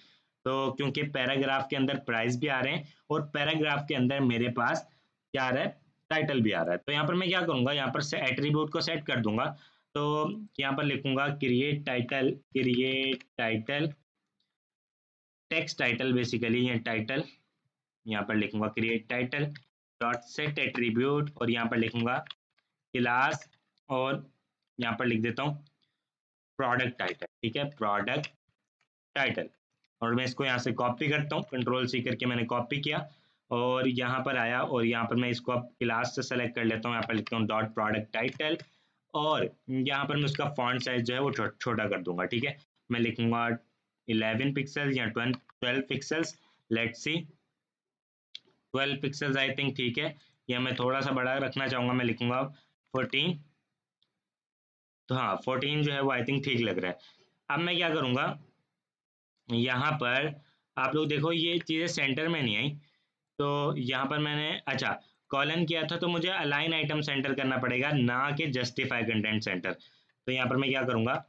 तो क्योंकि पैराग्राफ के अंदर प्राइस भी आ रहे हैं और पैराग्राफ के अंदर मेरे पास क्या आ रहा है, टाइटल भी आ रहा है। तो यहाँ पर मैं क्या करूँगा, यहाँ पर से एट्रीब्यूट को सेट कर दूंगा। तो यहाँ पर लिखूंगा create title text title, basically ये टाइटल। यहाँ पर लिखूंगा create title dot set attribute, और यहाँ पर लिखूंगा क्लास, और यहाँ पर लिख देता हूँ प्रोडक्ट टाइटल। ठीक है, प्रोडक्ट टाइटल। और मैं इसको यहाँ से कॉपी करता हूँ, कंट्रोल सी करके मैंने कॉपी किया और यहाँ पर आया, और यहाँ पर मैं इसको अब क्लास से सेलेक्ट कर लेता हूँ। यहाँ पर लिखता हूँ डॉट प्रोडक्ट टाइटल, और यहाँ पर मैं उसका फॉन्ट साइज जो है वो छोटा कर दूंगा। ठीक है, मैं लिखूंगा 11 पिक्सल या 12 pixels. Let's see, 12 pixels I think ठीक है, या मैं थोड़ा सा बड़ा रखना चाहूँगा, मैं लिखूंगा 14। तो हाँ 14 जो है वो आई थिंक ठीक लग रहा है। अब मैं क्या करूँगा, यहाँ पर आप लोग देखो ये चीज़ें सेंटर में नहीं आई। तो यहाँ पर मैंने अच्छा कॉलन किया था, तो मुझे अलाइन आइटम सेंटर करना पड़ेगा, ना कि जस्टिफाई कंटेंट सेंटर। तो यहाँ पर मैं क्या करूँगा,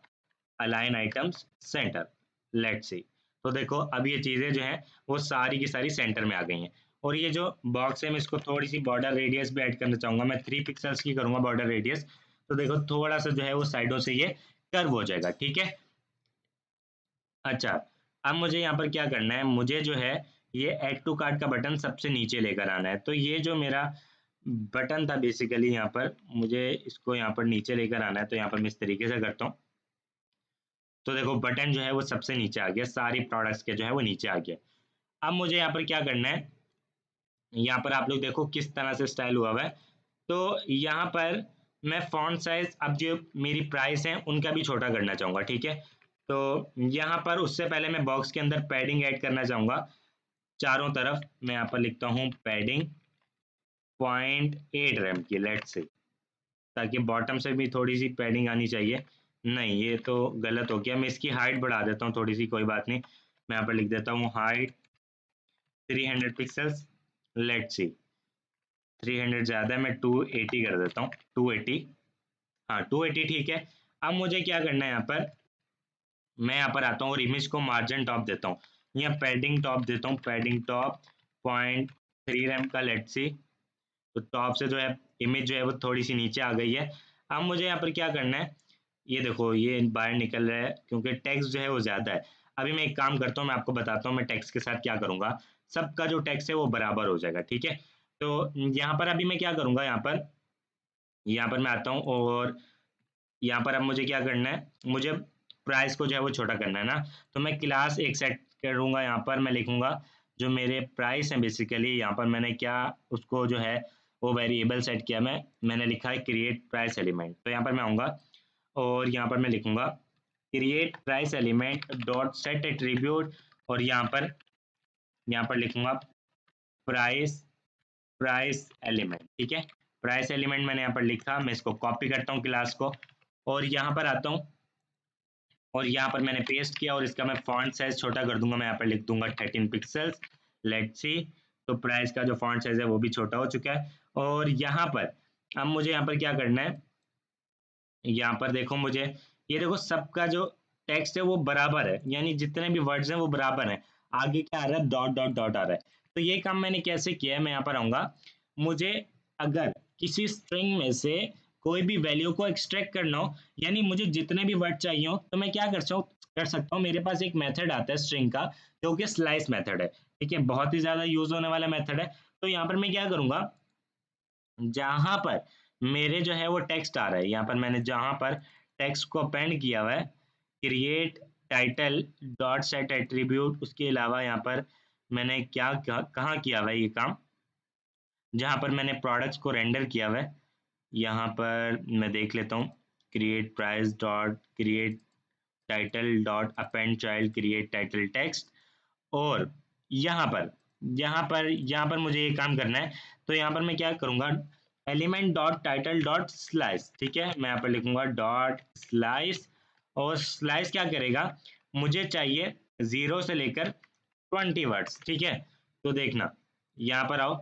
align items centre. Let's see, तो देखो अब ये चीज़ें जो हैं वो सारी की सारी सेंटर में आ गई हैं। और ये जो बॉक्स है मैं इसको थोड़ी सी बॉर्डर रेडियस भी ऐड करना चाहूँगा, मैं 3 पिक्सल्स की करूँगा बॉर्डर रेडियस। तो देखो थोड़ा सा जो है वो साइडों से ये कर्व हो जाएगा। ठीक है, अच्छा अब मुझे यहाँ पर क्या करना है, मुझे जो है ये ऐड टू कार्ट का बटन सबसे नीचे लेकर आना है। तो ये जो मेरा बटन था बेसिकली यहाँ पर, मुझे इसको यहाँ पर नीचे लेकर आना है। तो यहाँ पर मैं इस तरीके से करता हूँ, तो देखो बटन जो है वो सबसे नीचे आ गया, सारी प्रोडक्ट्स के जो है वो नीचे आ गया। अब मुझे यहाँ पर क्या करना है, यहाँ पर आप लोग देखो किस तरह से स्टाइल हुआ हुआ है। तो यहाँ पर मैं फॉन्ट साइज अब जो मेरी प्राइस है उनका भी छोटा करना चाहूँगा। ठीक है, तो यहाँ पर उससे पहले मैं बॉक्स के अंदर पैडिंग ऐड करना चाहूँगा चारों तरफ। मैं यहाँ पर लिखता हूँ पैडिंग 0.8 rem की, लेट्स से, ताकि बॉटम से भी थोड़ी सी पैडिंग आनी चाहिए। नहीं ये तो गलत हो गया, मैं इसकी हाइट बढ़ा देता हूँ थोड़ी सी, कोई बात नहीं। मैं यहाँ पर लिख देता हूँ हाइट 300 पिक्सल्स। लेट्स सी, 300 ज़्यादा है, मैं 280 कर देता हूँ, 280। हाँ 280 ठीक है। अब मुझे क्या करना है, यहाँ पर मैं यहाँ पर आता हूँ और इमेज को मार्जिन टॉप देता हूँ, या पैडिंग टॉप देता हूँ, पैडिंग टॉप 0.3 rem का। लेट्स सी, तो टॉप से जो है इमेज जो है वो थोड़ी सी नीचे आ गई है। अब मुझे यहाँ पर क्या करना है, ये देखो ये बाहर निकल रहा है क्योंकि टेक्स्ट जो है वो ज़्यादा है। अभी मैं एक काम करता हूँ, मैं आपको बताता हूँ मैं टेक्स्ट के साथ क्या करूँगा, सबका जो टेक्स्ट है वो बराबर हो जाएगा। ठीक है, तो यहाँ पर अभी मैं क्या करूँगा, यहाँ पर मैं आता हूँ और यहाँ पर अब मुझे क्या करना है, मुझे प्राइस को जो है वो छोटा करना है ना। तो मैं क्लास एक सेट करूँगा, यहाँ पर मैं लिखूँगा जो मेरे प्राइस हैं बेसिकली, यहाँ पर मैंने क्या उसको जो है वो वेरिएबल सेट किया, मैंने लिखा है क्रिएट प्राइस एलिमेंट। तो यहाँ पर मैं आऊँगा और यहाँ पर मैं लिखूँगा create price element dot set attribute, और यहाँ पर लिखूँगा प्राइस प्राइस एलिमेंट। ठीक है, प्राइस एलिमेंट मैंने यहाँ पर लिखा, मैं इसको कॉपी करता हूँ क्लास को, और यहाँ पर आता हूँ और यहाँ पर मैंने पेस्ट किया, और इसका मैं फॉन्ट साइज छोटा कर दूंगा, मैं यहाँ पर लिख दूंगा 13 पिक्सल्स। लेट्स सी, तो प्राइस का जो फॉन्ट साइज है वो भी छोटा हो चुका है। और यहाँ पर अब मुझे यहाँ पर क्या करना है, यहाँ पर देखो मुझे ये देखो सबका जो टेक्स्ट है वो बराबर है, यानी जितने भी वर्ड्स हैं वो बराबर हैं। आगे क्या आ रहा है, डॉट डॉट डॉट आ रहा है। तो ये काम मैंने कैसे किया है, मैं यहाँ पर आऊँगा, मुझे अगर किसी स्ट्रिंग में से कोई भी वैल्यू को एक्सट्रैक्ट करना हो, यानी मुझे जितने भी वर्ड चाहिए हो, तो मैं क्या कर सकता हूँ, मेरे पास एक मेथड आता है स्ट्रिंग का जो कि स्लाइस मेथड है। ठीक है, बहुत ही ज़्यादा यूज होने वाला मेथड है। तो यहाँ पर मैं क्या करूँगा, जहां पर मेरे जो है वो टेक्स्ट आ रहा है, यहाँ पर मैंने जहां पर टेक्स्ट को अपेंड किया हुआ है, create title dot set attribute, उसके अलावा यहाँ पर मैंने कहाँ किया हुआ है ये काम, जहाँ पर मैंने प्रोडक्ट्स को रेंडर किया हुआ है, यहाँ पर मैं देख लेता हूँ। Create price dot create title dot append child create title text, और यहाँ पर मुझे ये काम करना है। तो यहाँ पर मैं क्या करूँगा, element dot title dot slice, ठीक है, मैं यहाँ पर लिखूंगा डॉट स्लाइस, और स्लाइस क्या करेगा, मुझे चाहिए 0 से लेकर 20 वर्ड्स, ठीक है। तो देखना, यहाँ पर आओ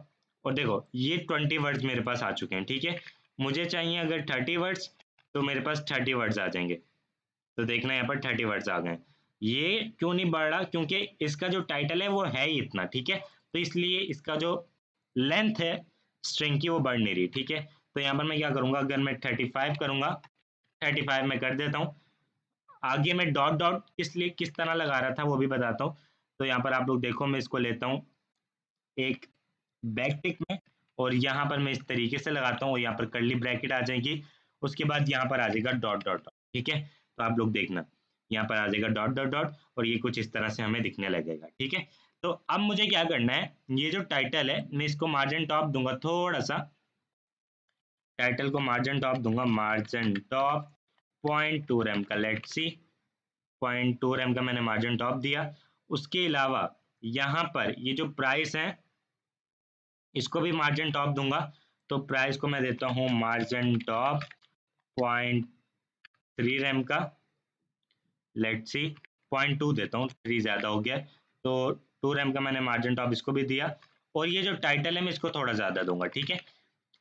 और देखो ये 20 वर्ड्स मेरे पास आ चुके हैं, ठीक है। मुझे चाहिए अगर 30 वर्ड्स, तो मेरे पास 30 वर्ड्स आ जाएंगे। तो देखना यहाँ पर 30 वर्ड्स आ गए। ये क्यों नहीं बढ़ रहा, क्योंकि इसका जो टाइटल है वो है ही इतना, ठीक है। तो इसलिए इसका जो लेंथ है स्ट्रिंग की वो बढ़ नहीं रही, ठीक है। तो यहाँ पर मैं क्या करूंगा, अगर मैं 35 करूंगा, 35 में कर देता हूँ। आगे मैं डॉट डॉट किस तरह लगा रहा था वो भी बताता हूँ। तो यहाँ पर आप लोग देखो, मैं इसको लेता हूँ एक बैक टिक में, और यहाँ पर मैं इस तरीके से लगाता हूँ, और यहाँ पर कर्ली ब्रैकेट आ जाएगी, उसके बाद यहाँ पर आ जाएगा डॉट डॉट डॉट, ठीक है। तो आप लोग देखना, यहाँ पर आ जाएगा डॉट डॉट डॉट, और ये कुछ इस तरह से हमें दिखने लगेगा, ठीक है। तो अब मुझे क्या करना है, ये जो टाइटल है मैं इसको मार्जिन टॉप दूंगा थोड़ा सा, टाइटल को मार्जिन टॉप दूंगा, मार्जिन टॉप 0.2 रेम का, लेट्स सी 0.2 रेम का मैंने मार्जिन टॉप दिया। उसके अलावा यहाँ पर ये जो प्राइस है इसको भी मार्जिन टॉप दूंगा, तो प्राइस को मैं देता हूँ मार्जिन टॉप 0.3 रेम का, लेट्स सी 0.2 देता हूँ, 3 ज़्यादा हो गया, तो 2 रेम का मैंने मार्जिन टॉप इसको भी दिया। और ये जो टाइटल है मैं इसको थोड़ा ज़्यादा दूंगा, ठीक है।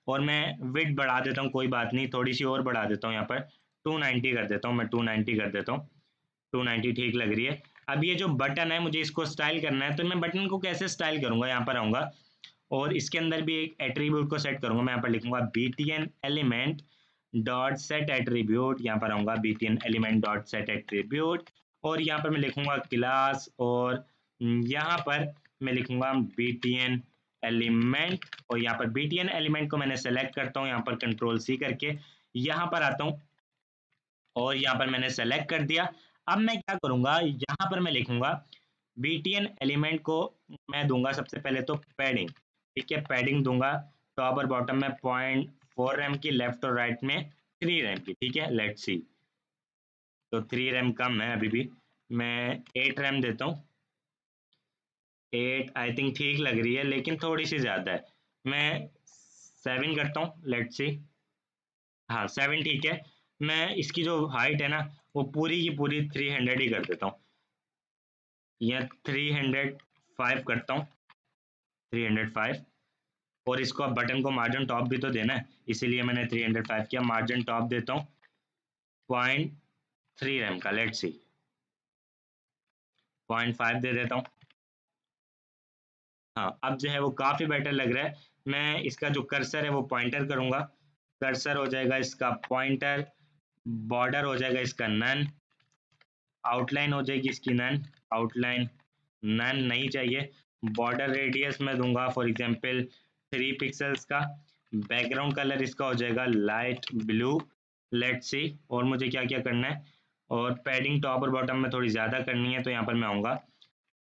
और मैं विड्थ बढ़ा देता हूँ, कोई बात नहीं, थोड़ी सी और बढ़ा देता हूँ, यहाँ पर 290 कर देता हूँ, मैं 290 कर देता हूँ, 290 ठीक लग रही है। अब ये जो बटन है मुझे इसको स्टाइल करना है, तो मैं बटन को कैसे स्टाइल करूँगा, यहाँ पर आऊँगा और इसके अंदर भी एक एट्रीब्यूट को सेट करूंगा। मैं यहाँ पर लिखूंगा btn element dot set attribute, यहाँ पर आऊंगा btn element dot set attribute, और यहाँ पर मैं लिखूंगा क्लास, और यहाँ पर मैं लिखूंगा btn एलिमेंट, और यहाँ पर btn एलिमेंट को मैंने सेलेक्ट करता हूँ, यहाँ पर कंट्रोल सी करके यहाँ पर आता हूँ, और यहाँ पर मैंने सेलेक्ट कर दिया। अब मैं क्या करूंगा, यहाँ पर मैं लिखूंगा btn एलिमेंट को मैं दूंगा सबसे पहले तो पैडिंग, ठीक है, पैडिंग दूंगा टॉप और बॉटम में 0.4 रैम की, लेफ्ट और राइट में 3 रैम की, ठीक है। लेट्स सी, तो 3 रैम कम है अभी भी, मैं 8 रैम देता हूँ, 8 आई थिंक ठीक लग रही है, लेकिन थोड़ी सी ज़्यादा है, मैं 7 करता हूँ, लेट्स सी, हाँ 7 ठीक है। मैं इसकी जो हाइट है ना वो पूरी की पूरी 300 ही कर देता हूँ, या 305 करता हूँ, 305। और इसको अब बटन को मार्जिन टॉप भी तो देना है, इसीलिए मैंने 305 किया, मार्जिन टॉप देता हूँ 0.3 रैम का, लेट्स सी 0.5 दे देता हूँ। हाँ अब जो है वो काफ़ी बेटर लग रहा है। मैं इसका जो कर्सर है वो पॉइंटर करूँगा, कर्सर हो जाएगा इसका पॉइंटर, बॉर्डर हो जाएगा इसका नन, आउटलाइन हो जाएगी इसकी नन, आउटलाइन नन नहीं चाहिए, बॉर्डर रेडियस में दूंगा फॉर एग्जांपल 3 पिक्सल्स का, बैकग्राउंड कलर इसका हो जाएगा लाइट ब्लू, लेट्स सी। और मुझे क्या क्या करना है, और पैडिंग टॉप और बॉटम में थोड़ी ज़्यादा करनी है, तो यहाँ पर मैं आऊँगा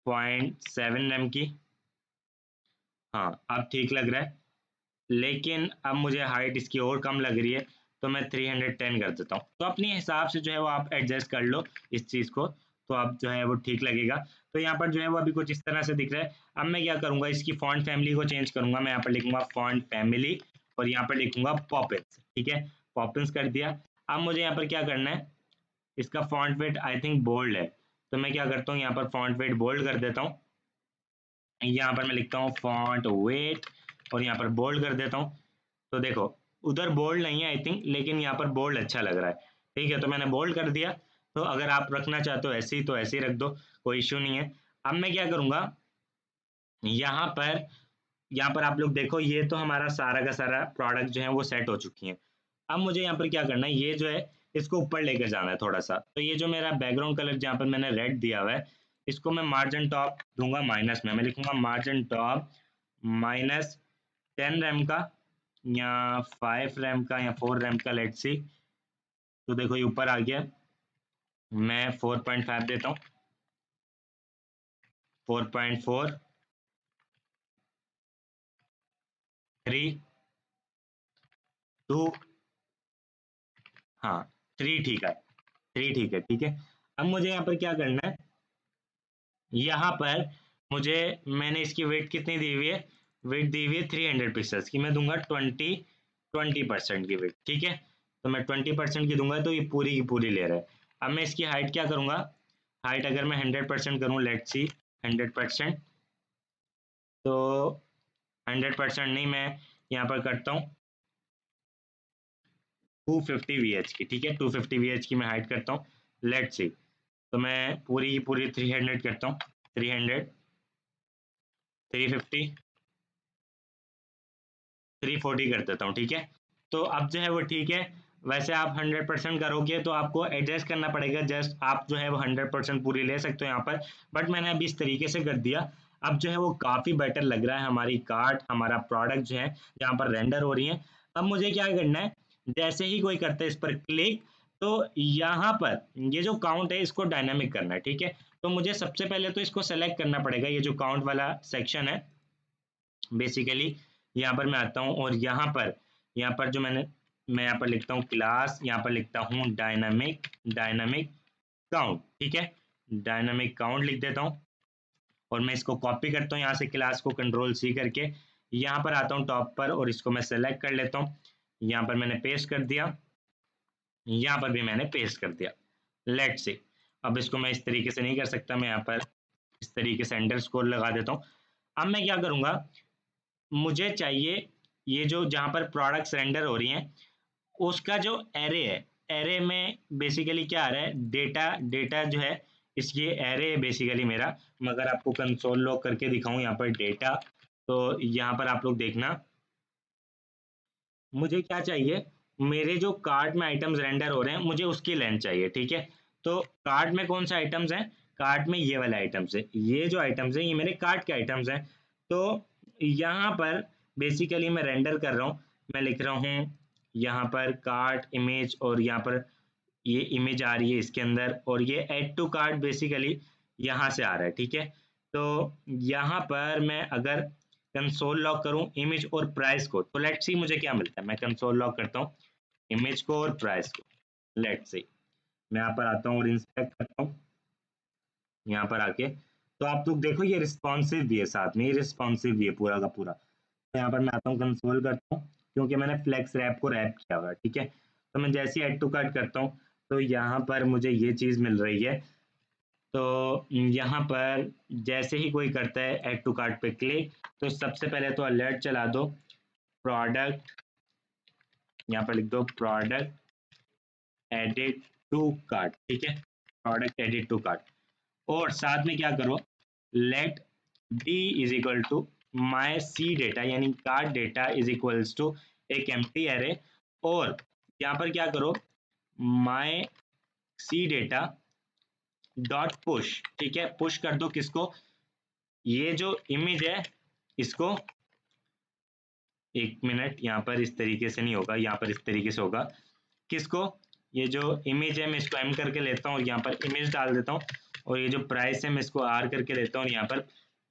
0.7 एम की, हाँ अब ठीक लग रहा है। लेकिन अब मुझे हाइट इसकी और कम लग रही है, तो मैं 310 कर देता हूँ। तो अपने हिसाब से जो है वो आप एडजस्ट कर लो इस चीज़ को, तो अब जो है वो ठीक लगेगा। तो यहाँ पर जो है वो अभी कुछ इस तरह से दिख रहा है। अब मैं क्या करूँगा, इसकी फॉन्ट फैमिली को चेंज करूँगा, मैं यहाँ पर लिखूंगा फॉन्ट फैमिली, और यहाँ पर लिखूंगा पॉपिंस, ठीक है, पॉपिंस कर दिया। अब मुझे यहाँ पर क्या करना है, इसका font weight I think bold है, तो मैं क्या करता हूँ, यहाँ पर फॉन्ट वेट बोल्ड कर देता हूँ, यहाँ पर मैं लिखता हूँ फॉन्ट वेट, और यहाँ पर बोल्ड कर देता हूँ। तो देखो उधर बोल्ड नहीं है आई थिंक, लेकिन यहाँ पर बोल्ड अच्छा लग रहा है, ठीक है, तो मैंने बोल्ड कर दिया। तो अगर आप रखना चाहते हो ऐसे ही तो ऐसे ही रख दो, कोई इश्यू नहीं है। अब मैं क्या करूँगा, यहाँ पर आप लोग देखो, ये तो हमारा सारा का सारा प्रोडक्ट जो है वो सेट हो चुकी है। अब मुझे यहाँ पर क्या करना है, ये जो है इसको ऊपर लेकर जाना है थोड़ा सा। तो ये जो मेरा बैकग्राउंड कलर जहाँ पर मैंने रेड दिया हुआ है, इसको मैं मार्जिन टॉप दूंगा माइनस में, मैं लिखूंगा मार्जिन टॉप -10 रैम का, या 5 रैम का, या 4 रैम का, लेट्स सी। तो देखो ये ऊपर आ गया, मैं 4.5 देता हूँ, 4.4, 3, 2, हाँ 3 ठीक है, 3 ठीक है, ठीक है। अब मुझे यहाँ पर क्या करना है, यहाँ पर मुझे, मैंने इसकी वेट कितनी दी हुई है, वेट दी हुई है 300 पिक्सल्स की, मैं दूंगा 20% की वेट, ठीक है। तो मैं 20% की दूंगा तो ये पूरी की पूरी ले रहा है। अब मैं इसकी हाइट क्या करूंगा, हाइट अगर मैं 100% करूँ, लेट्स सी 100%, तो 100% नहीं, मैं यहाँ पर करता हूँ 250 VH की, ठीक है, 250 VH की मैं हाइट करता हूँ, लेट्स सी। तो मैं पूरी की पूरी 300 करता हूँ, 300, 350, 340 कर देता हूँ, ठीक है। तो अब जो है वो ठीक है। वैसे आप 100% करोगे तो आपको एडजस्ट करना पड़ेगा, जस्ट आप जो है वो 100% पूरी ले सकते हो यहाँ पर, बट मैंने अभी इस तरीके से कर दिया। अब जो है वो काफ़ी बेटर लग रहा है, हमारी कार्ट, हमारा प्रोडक्ट जो है यहाँ पर रेंडर हो रही है। अब मुझे क्या करना है, जैसे ही कोई करता है इस पर क्लिक, तो यहाँ पर ये जो काउंट है इसको डायनामिक करना है, ठीक है। तो मुझे सबसे पहले तो इसको सेलेक्ट करना पड़ेगा, ये जो काउंट वाला सेक्शन है, बेसिकली यहाँ पर मैं आता हूँ और यहाँ पर जो मैं यहाँ पर लिखता हूँ क्लास, यहाँ पर लिखता हूँ डायनामिक, डायनामिक काउंट, ठीक है, डायनामिक काउंट लिख देता हूँ। और मैं इसको कॉपी करता हूँ यहाँ से, क्लास को कंट्रोल सी करके यहाँ पर आता हूँ टॉप पर और इसको मैं सेलेक्ट कर लेता हूँ। यहाँ पर मैंने पेस्ट कर दिया, यहाँ पर भी मैंने पेस्ट कर दिया, लेट्स सी। अब इसको मैं इस तरीके से नहीं कर सकता, मैं यहाँ पर इस तरीके से अंडरस्कोर लगा देता हूँ। अब मैं क्या करूँगा, मुझे चाहिए ये जो जहाँ पर प्रोडक्ट्स रेंडर हो रही हैं उसका जो एरे है, एरे में बेसिकली क्या आ रहा है, डेटा, डेटा जो है इसकी एरे है बेसिकली मेरा। मगर आपको कंसोल लॉग करके दिखाऊं यहाँ पर डेटा, तो यहाँ पर आप लोग देखना, मुझे क्या चाहिए, मेरे जो कार्ट में आइटम्स रेंडर हो रहे हैं मुझे उसकी लेंथ चाहिए, ठीक है। तो कार्ट में कौन से आइटम्स हैं, कार्ट में ये वाले आइटम्स है, ये जो आइटम्स हैं ये मेरे कार्ट के आइटम्स हैं। तो यहाँ पर बेसिकली मैं रेंडर कर रहा हूँ, मैं लिख रहा हूँ यहाँ पर कार्ट इमेज, और यहाँ पर ये इमेज आ रही है इसके अंदर, और ये ऐड टू कार्ट बेसिकली यहाँ से आ रहा है, ठीक है। तो यहाँ पर मैं अगर कंसोल लॉग करूँ इमेज और प्राइस को, तो लेट्स सी मुझे क्या मिलता है, मैं कंसोल लॉग करता हूँ इमेज को और प्राइस को, लेट्स सी मैं यहाँ पर आता हूँ और इंस्पेक्ट करता हूँ यहाँ पर आके, तो आप लोग देखो ये रिस्पॉन्सिव भी है, साथ में ये रिस्पॉन्सिव भी है पूरा का पूरा। तो यहाँ पर मैं आता हूँ कंसोल करता हूँ, क्योंकि मैंने फ्लेक्स रैप को रैप किया हुआ है, ठीक है। तो मैं जैसे ही ऐड टू कार्ट करता हूँ तो यहाँ पर मुझे ये चीज़ मिल रही है। तो यहाँ पर जैसे ही कोई करता है ऐड टू कार्ट पे क्लिक, तो सबसे पहले तो अलर्ट चला दो, प्रोडक्ट, यहाँ पर लिख दो प्रोडक्ट एडिट टू कार्ट, ठीक है, प्रोडक्ट एडिट टू कार्ट। और साथ में क्या करो, let D is equal to my C data, यानी card data is equals to एक एम्प्टी एरे। और यहाँ पर क्या करो, my C data dot push, ठीक है, पुश कर दो किसको, ये जो इमेज है इसको, एक मिनट, यहाँ पर इस तरीके से नहीं होगा, यहाँ पर इस तरीके से होगा, किसको, ये जो इमेज है मैं इसको एम करके लेता हूँ और यहाँ पर इमेज डाल देता हूँ, और ये जो प्राइस है मैं इसको आर करके लेता हूँ और यहाँ पर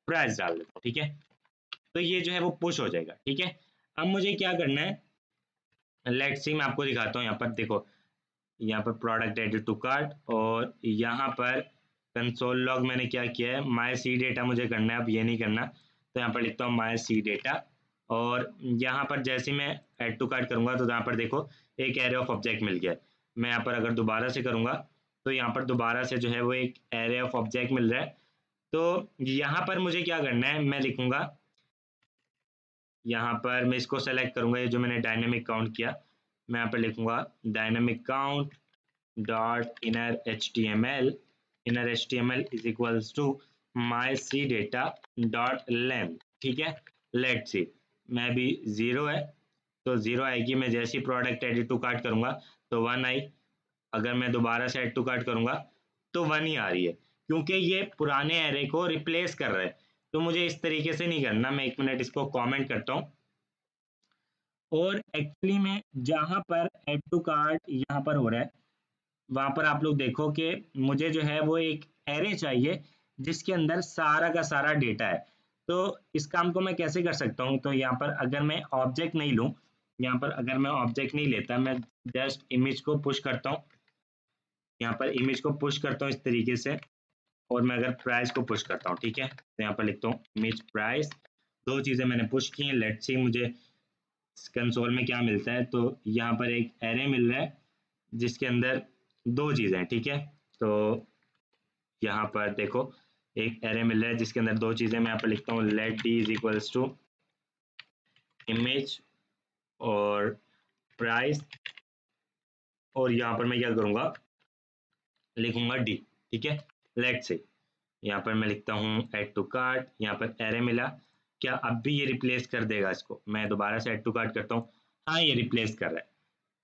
प्राइस डाल देता हूँ, ठीक है। तो ये जो है वो पुश हो जाएगा, ठीक है। अब मुझे क्या करना है, लेट्स सी मैं आपको दिखाता हूँ, यहाँ पर देखो, यहाँ पर प्रोडक्ट एडिट टू कार्ट, और यहाँ पर कंसोल लॉग मैंने क्या किया है, माई सी डेटा मुझे करना है, अब ये नहीं करना, तो यहाँ पर लिखता हूँ माई सी डेटा। और यहाँ पर जैसे मैं ऐड टू कार्ट करूँगा तो यहाँ पर देखो एक एरे ऑफ ऑब्जेक्ट मिल गया है। मैं यहाँ पर अगर दोबारा से करूँगा तो यहाँ पर दोबारा से जो है वो एक एरे ऑफ ऑब्जेक्ट मिल रहा है। तो यहाँ पर मुझे क्या करना है, मैं लिखूँगा, यहाँ पर मैं इसको सेलेक्ट करूँगा, ये जो मैंने डायनेमिक काउंट किया, मैं यहाँ पर लिखूँगा dynamic count dot inner H T M L is equals to my C data dot length, ठीक है। लेट सी मैं भी ज़ीरो है, तो ज़ीरो आएगी, मैं जैसी प्रोडक्ट एडिट टू कार्ट करूँगा तो वन आई, अगर मैं दोबारा से एड टू कार्ट करूँगा तो वन ही आ रही है, क्योंकि ये पुराने एरे को रिप्लेस कर रहा है। तो मुझे इस तरीके से नहीं करना, मैं एक मिनट इसको कमेंट करता हूँ। और एक्चुअली में जहाँ पर एड टू कार्ट यहाँ पर हो रहा है, वहां पर आप लोग देखो कि मुझे जो है वो एक एरे चाहिए जिसके अंदर सारा का सारा डेटा है। तो इस काम को मैं कैसे कर सकता हूँ? तो यहाँ पर अगर मैं ऑब्जेक्ट नहीं लूँ, यहाँ पर अगर मैं ऑब्जेक्ट नहीं लेता, मैं जस्ट इमेज को पुश करता हूँ, यहाँ पर इमेज को पुश करता हूँ इस तरीके से, और मैं अगर प्राइस को पुश करता हूँ, ठीक है, तो यहाँ पर लिखता हूँ इमेज प्राइस। दो चीज़ें मैंने पुश की हैं। लेट्स सी मुझे कंसोल में क्या मिलता है। तो यहाँ पर एक एरे मिल रहा है जिसके अंदर दो चीज़ें हैं, ठीक है। तो यहाँ पर देखो एक एरे मिल रहा है जिसके अंदर दो चीज़ें, मैं यहाँ पर लिखता हूँ let D is equals to image और प्राइस, और यहाँ पर मैं क्या करूँगा, लिखूंगा डी, ठीक है। लेट से यहाँ पर मैं लिखता हूँ ऐड टू कार्ट, यहाँ पर एरे मिला। क्या अब भी ये रिप्लेस कर देगा इसको? मैं दोबारा से ऐड टू कार्ट करता हूँ, हाँ ये रिप्लेस कर रहा है।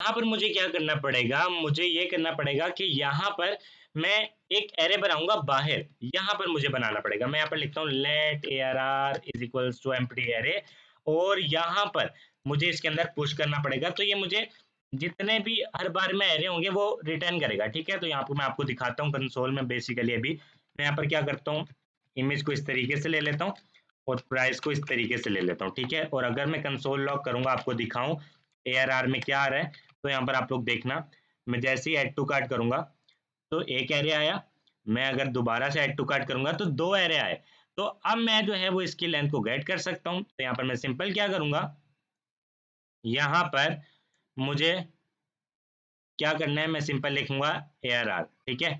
यहाँ पर मुझे क्या करना पड़ेगा, मुझे ये करना पड़ेगा कि यहाँ पर मैं एक एरे बनाऊंगा बाहर, यहाँ पर मुझे बनाना पड़ेगा। मैं यहाँ पर लिखता हूँ let ARR is equals to empty array, और यहाँ पर मुझे इसके अंदर पुश करना पड़ेगा। तो ये मुझे जितने भी हर बार में एरे होंगे वो रिटर्न करेगा, ठीक है। तो यहाँ पर मैं आपको दिखाता हूँ कंसोल में। बेसिकली अभी मैं यहाँ पर क्या करता हूँ, इमेज को इस तरीके से ले लेता हूँ और प्राइस को इस तरीके से ले लेता हूँ, ठीक है। और अगर मैं कंसोल लॉक करूंगा, आपको दिखाऊं ARR में क्या आ रहा है, तो यहाँ पर आप लोग देखना, मैं जैसे ही ऐड टू कार्ट करूंगा तो एक एरे आया, मैं अगर दोबारा से ऐड टू कार्ट करूंगा तो दो एरे आए। तो अब मैं जो है वो इसकी लेंथ को गेट कर सकता हूँ। तो यहाँ पर मैं सिंपल क्या करूंगा, यहाँ पर मुझे क्या करना है, मैं सिंपल लिखूंगा ARR, ठीक है।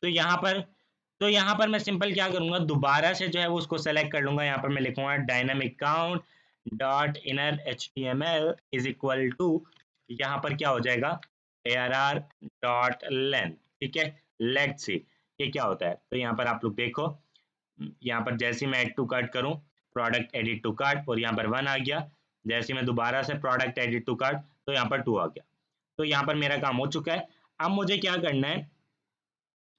तो यहाँ पर मैं सिंपल क्या करूंगा, दोबारा से जो है वो उसको सेलेक्ट कर लूंगा। यहाँ पर मैं लिखूंगा dynamic count dot inner HTML is equal to, यहाँ पर क्या हो जाएगा, ARR डॉट लेंथ, ठीक है। लेट्स सी ये क्या होता है। तो यहाँ पर आप लोग देखो, यहाँ पर जैसे ही मैं एड टू कार्ट करूँ, प्रोडक्ट एडिट टू कार्ट, और यहाँ पर 1 आ गया। जैसे ही मैं दोबारा से प्रोडक्ट एडिट टू कार्ट, तो यहाँ पर 2 आ गया। तो यहाँ पर मेरा काम हो चुका है। अब मुझे क्या करना है,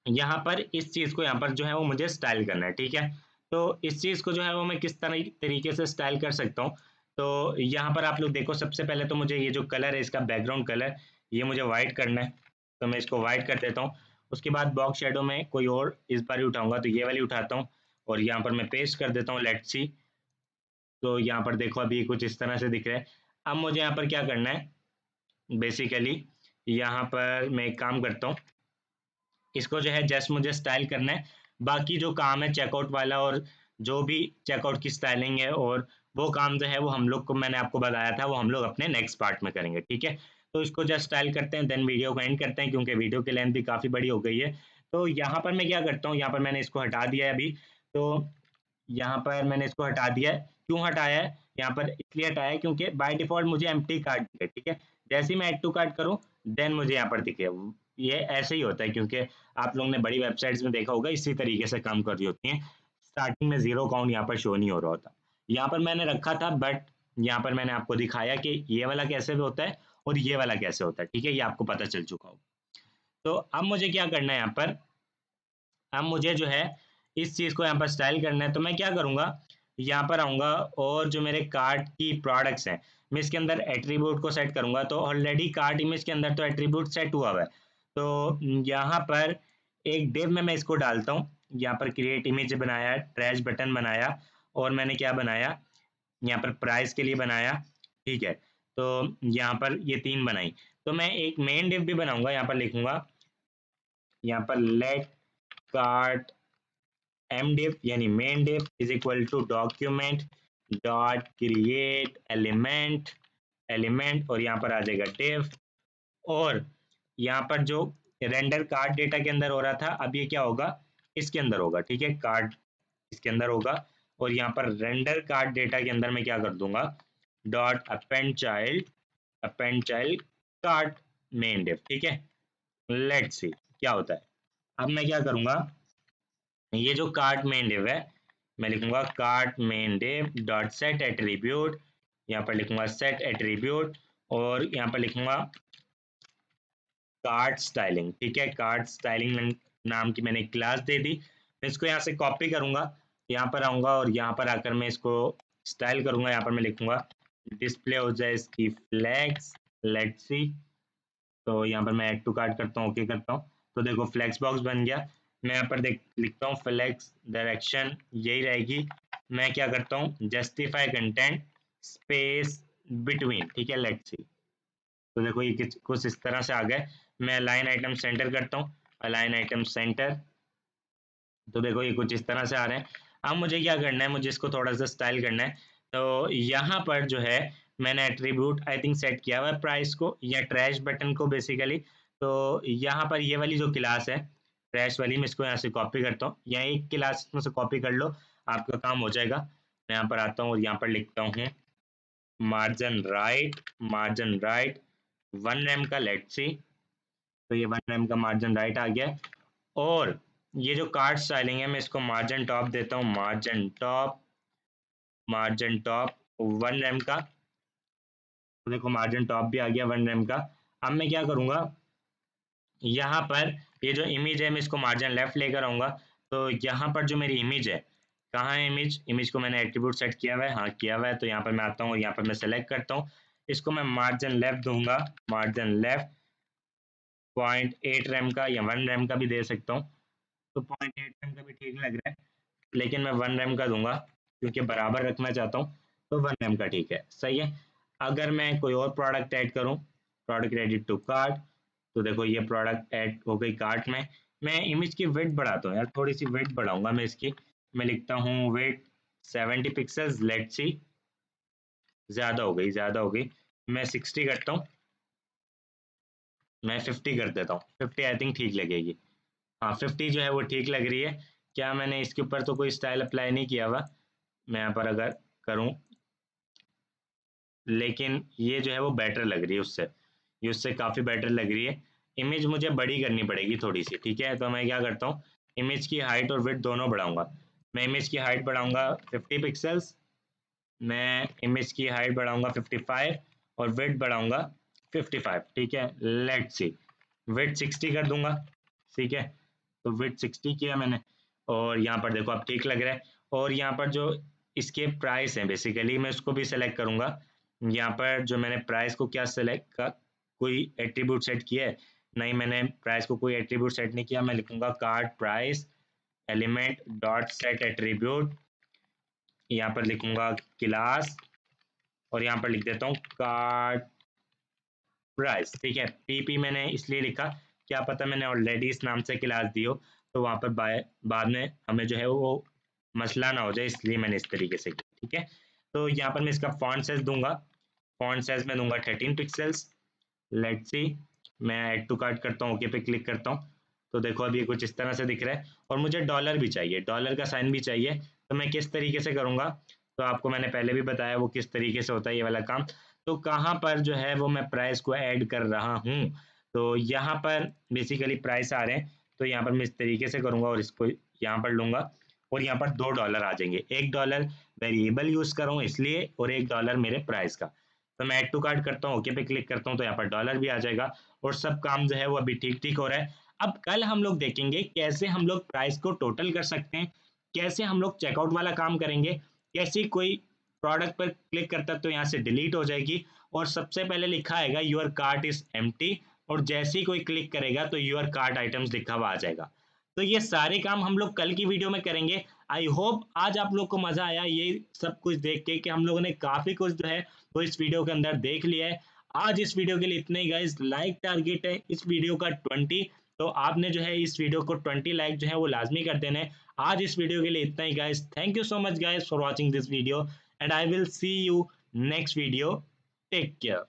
यहाँ पर इस चीज़ को यहाँ पर जो है वो मुझे स्टाइल करना है, ठीक है। तो इस चीज़ को जो है वो मैं किस तरह तरीके से स्टाइल कर सकता हूँ। तो यहाँ पर आप लोग देखो, सबसे पहले तो मुझे ये जो कलर है, इसका बैकग्राउंड कलर, ये मुझे वाइट करना है। तो मैं इसको वाइट कर देता हूँ। उसके बाद बॉक्स शेडो में कोई और इस बार ही उठाऊंगा, तो ये वाली उठाता हूँ, और यहाँ पर मैं पेस्ट कर देता हूँ लेट्स सी। तो यहाँ पर देखो अभी कुछ इस तरह से दिख रहा है। अब मुझे यहाँ पर क्या करना है, बेसिकली यहाँ पर मैं एक काम करता हूँ, इसको जो है जस्ट मुझे स्टाइल करना है। बाकी जो काम है चेकआउट वाला, और जो भी चेकआउट की स्टाइलिंग है, और वो काम जो है वो हम लोग को, मैंने आपको बताया था, वो हम लोग अपने नेक्स्ट पार्ट में करेंगे, ठीक है। तो इसको जस्ट स्टाइल करते हैं, देन वीडियो को एंड करते हैं, क्योंकि वीडियो की लेंथ भी काफ़ी बड़ी हो गई है। तो यहाँ पर मैं क्या करता हूँ, यहाँ पर मैंने इसको हटा दिया है अभी। तो यहाँ पर मैंने इसको हटा दिया है। क्यों हटाया है, यहाँ पर इसलिए हटाया है क्योंकि बाय डिफॉल्ट मुझे एम्प्टी कार्ड दिखे, ठीक है। जैसे ही मैं ऐड टू कार्ट करूँ, देन मुझे यहाँ पर दिखे। ये ऐसे ही होता है, क्योंकि आप लोगों ने बड़ी वेबसाइट्स में देखा होगा, इसी तरीके से काम कर रही होती हैं। स्टार्टिंग में जीरो काउंट यहाँ पर शो नहीं हो रहा होता। यहाँ पर मैंने रखा था, बट यहाँ पर मैंने आपको दिखाया कि ये वाला कैसे होता है और ये वाला कैसे होता है, ठीक है। ये आपको पता चल चुका हो। तो अब मुझे क्या करना है, यहाँ पर अब मुझे जो है इस चीज़ को यहाँ पर स्टाइल करना है। तो मैं क्या करूँगा, यहाँ पर आऊँगा, और जो मेरे कार्ट की प्रोडक्ट्स हैं, मैं इसके अंदर एट्रीब्यूट को सेट करूँगा। तो ऑलरेडी कार्ट इमेज के अंदर तो एट्रीब्यूट सेट हुआ हुआ है। तो यहाँ पर एक डिव में मैं इसको डालता हूँ। यहाँ पर क्रिएट इमेज बनाया, ट्रैश बटन बनाया, और मैंने क्या बनाया, यहाँ पर प्राइस के लिए बनाया, ठीक है। तो यहाँ पर ये 3 बनाई। तो मैं एक मेन डिव भी बनाऊंगा, यहाँ पर लिखूंगा, यहाँ पर लेट कार्ट mdiv यानी main div is equal to document dot create element, और यहाँ पर आ जाएगा div। और यहाँ पर जो रेंडर कार्ड डेटा के अंदर हो रहा था, अब ये क्या होगा, इसके अंदर होगा, ठीक है। कार्ड इसके अंदर होगा, और यहाँ पर रेंडर कार्ड डेटा के अंदर मैं क्या कर दूंगा, dot append child card main div, ठीक है। लेट्स सी क्या होता है। अब मैं क्या करूंगा, ये जो कार्ट मेन डिव है, मैं लिखूंगा cart main div dot set attribute, यहाँ पर लिखूंगा सेट एट्रीब्यूट, और यहाँ पर लिखूंगा कार्ट स्टाइलिंग, ठीक है। कार्ट स्टाइलिंग नाम की मैंने एक क्लास दे दी। मैं इसको यहाँ से कॉपी करूंगा, यहाँ पर आऊंगा, और यहाँ पर आकर मैं इसको स्टाइल करूंगा। यहाँ पर मैं लिखूंगा डिस्प्ले हो जाए इसकी फ्लैग्स, लेट्स सी। तो यहाँ पर मैं ऐड टू कार्ट करता हूँ, ओके करता हूँ, तो देखो फ्लेक्स बॉक्स बन गया। मैं यहाँ पर देख लिखता हूँ फ्लेक्स डायरेक्शन यही रहेगी। मैं क्या करता हूँ, जस्टिफाई कंटेंट स्पेस बिटवीन, ठीक है, लेट्स सी। तो देखो ये कुछ इस तरह से आ गए। मैं अलाइन आइटम सेंटर करता हूँ, अलाइन आइटम सेंटर, तो देखो ये कुछ इस तरह से आ रहे हैं। अब मुझे क्या करना है, मुझे इसको थोड़ा सा स्टाइल करना है। तो यहाँ पर जो है मैंने एट्रीब्यूट आई थिंक सेट किया हुआ है प्राइस को या ट्रैश बटन को बेसिकली। तो यहाँ पर ये वाली जो क्लास है ट्रैश वाली, मैं इसको यहाँ से कॉपी करता हूँ, या एक क्लास इसमें से कॉपी कर लो, आपका काम हो जाएगा। मैं यहाँ पर आता हूँ और यहाँ पर लिखता हूँ मार्जिन राइट 1 rem का, लेट्स सी। तो ये 1 rem का मार्जिन राइट आ गया। और ये जो कार्ड स्टाइलिंग है मैं इसको मार्जिन टॉप देता हूँ, मार्जिन टॉप 1 rem का। तो देखो मार्जिन टॉप भी आ गया 1 rem का। अब मैं क्या करूँगा, यहाँ पर ये जो इमेज है मैं इसको मार्जिन लेफ्ट लेकर आऊँगा। तो यहाँ पर जो मेरी इमेज है, कहाँ है इमेज, इमेज को मैंने एट्रीब्यूट सेट किया हुआ है, हाँ किया हुआ है। तो यहाँ पर मैं आता हूँ और यहाँ पर मैं सेलेक्ट करता हूँ, इसको मैं मार्जिन लेफ्ट दूंगा, मार्जिन लेफ्ट 0.8 rem का या 1 rem का भी दे सकता हूँ। तो 0.8 rem का भी ठीक लग रहा है, लेकिन मैं 1 rem का दूंगा क्योंकि बराबर रखना चाहता हूँ। तो 1 rem का ठीक है, सही है। अगर मैं कोई और प्रोडक्ट ऐड करूँ, प्रोडक्ट एडिट टू कार्ट, तो देखो ये प्रोडक्ट ऐड हो गई कार्ट में। मैं इमेज की विड्थ बढ़ाता हूँ यार, थोड़ी सी विड्थ बढ़ाऊंगा मैं इसकी। मैं लिखता हूँ विड्थ 70 पिक्सल्स, लेट्स सी। ज़्यादा हो गई, मैं 60 करता हूँ, मैं 50 कर देता हूँ, 50 आई थिंक ठीक लगेगी। हाँ 50 जो है वो ठीक लग रही है। क्या मैंने इसके ऊपर तो कोई स्टाइल अप्लाई नहीं किया हुआ, मैं यहाँ पर अगर करूँ, लेकिन ये जो है वो बेटर लग रही है उससे, ये उससे काफ़ी बेटर लग रही है। इमेज मुझे बड़ी करनी पड़ेगी थोड़ी सी, ठीक है। तो मैं क्या करता हूँ, इमेज की हाइट और विड्थ दोनों बढ़ाऊंगा। मैं इमेज की हाइट बढ़ाऊंगा 50 पिक्सल्स, मैं इमेज की हाइट बढ़ाऊंगा 55 और विड्थ बढ़ाऊंगा 55, ठीक है। लेट्स सी, विड्थ 60 कर दूंगा, ठीक है। तो विड्थ 60 किया मैंने, और यहाँ पर देखो अब ठीक लग रहा है। और यहाँ पर जो इसके प्राइस हैं बेसिकली मैं उसको भी सेलेक्ट करूंगा। यहाँ पर जो मैंने प्राइस को क्या सेलेक्ट का कोई एट्रीब्यूट सेट किया है, नहीं मैंने प्राइस को कोई एट्रीब्यूट सेट नहीं किया। मैं लिखूंगा card price element dot set attribute, यहाँ पर लिखूंगा क्लास, और यहाँ पर लिख देता हूँ कार्ड प्राइस, ठीक है। पीपी मैंने इसलिए लिखा, क्या पता मैंने ऑलरेडी इस नाम से क्लास दी हो, तो वहाँ पर बाद में हमें जो है वो मसला ना हो जाए, इसलिए मैंने इस तरीके से किया, ठीक है। तो यहाँ पर मैं इसका फॉन्ट साइज दूंगा, फॉन्ट साइज में दूंगा 13 पिक्सल्स, लेट्स सी। मैं ऐड टू कार्ट करता हूँ, ओके पे क्लिक करता हूँ। तो देखो अभी कुछ इस तरह से दिख रहा है, और मुझे डॉलर भी चाहिए, डॉलर का साइन भी चाहिए। तो मैं किस तरीके से करूँगा, तो आपको मैंने पहले भी बताया वो किस तरीके से होता है ये वाला काम। तो कहाँ पर जो है वो मैं प्राइस को ऐड कर रहा हूँ, तो यहाँ पर बेसिकली प्राइस आ रहे हैं। तो यहाँ पर मैं इस तरीके से करूँगा और इसको यहाँ पर लूँगा, और यहाँ पर $2 आ जाएंगे। $1 वेरिएबल यूज़ कर रहा हूँ इसलिए, और $1 मेरे प्राइस का। तो मैं ऐड टू कार्ट करता हूँ, ओके पे क्लिक करता हूँ, तो यहाँ पर डॉलर भी आ जाएगा, और सब काम जो है वो अभी ठीक ठीक हो रहा है। अब कल हम लोग देखेंगे कैसे हम लोग प्राइस को टोटल कर सकते हैं, कैसे हम लोग चेकआउट वाला काम करेंगे, कैसे कोई प्रोडक्ट पर क्लिक करता है तो यहाँ से डिलीट हो जाएगी, और सबसे पहले लिखा आएगा योर कार्ट इज एम्प्टी, और जैसे ही कोई क्लिक करेगा तो योर कार्ट आइटम्स लिखा हुआ आ जाएगा। तो ये सारे काम हम लोग कल की वीडियो में करेंगे। आई होप आज आप लोग को मजा आया ये सब कुछ देख के, कि हम लोगों ने काफी कुछ जो है वो इस वीडियो के अंदर देख लिया है। आज इस वीडियो के लिए इतने ही गाइस, लाइक टारगेट है इस वीडियो का 20, तो आपने जो है इस वीडियो को 20 लाइक जो है वो लाजमी कर देना है। आज इस वीडियो के लिए इतना ही guys, thank you so much guys for watching this video, and I will see you next video, take care.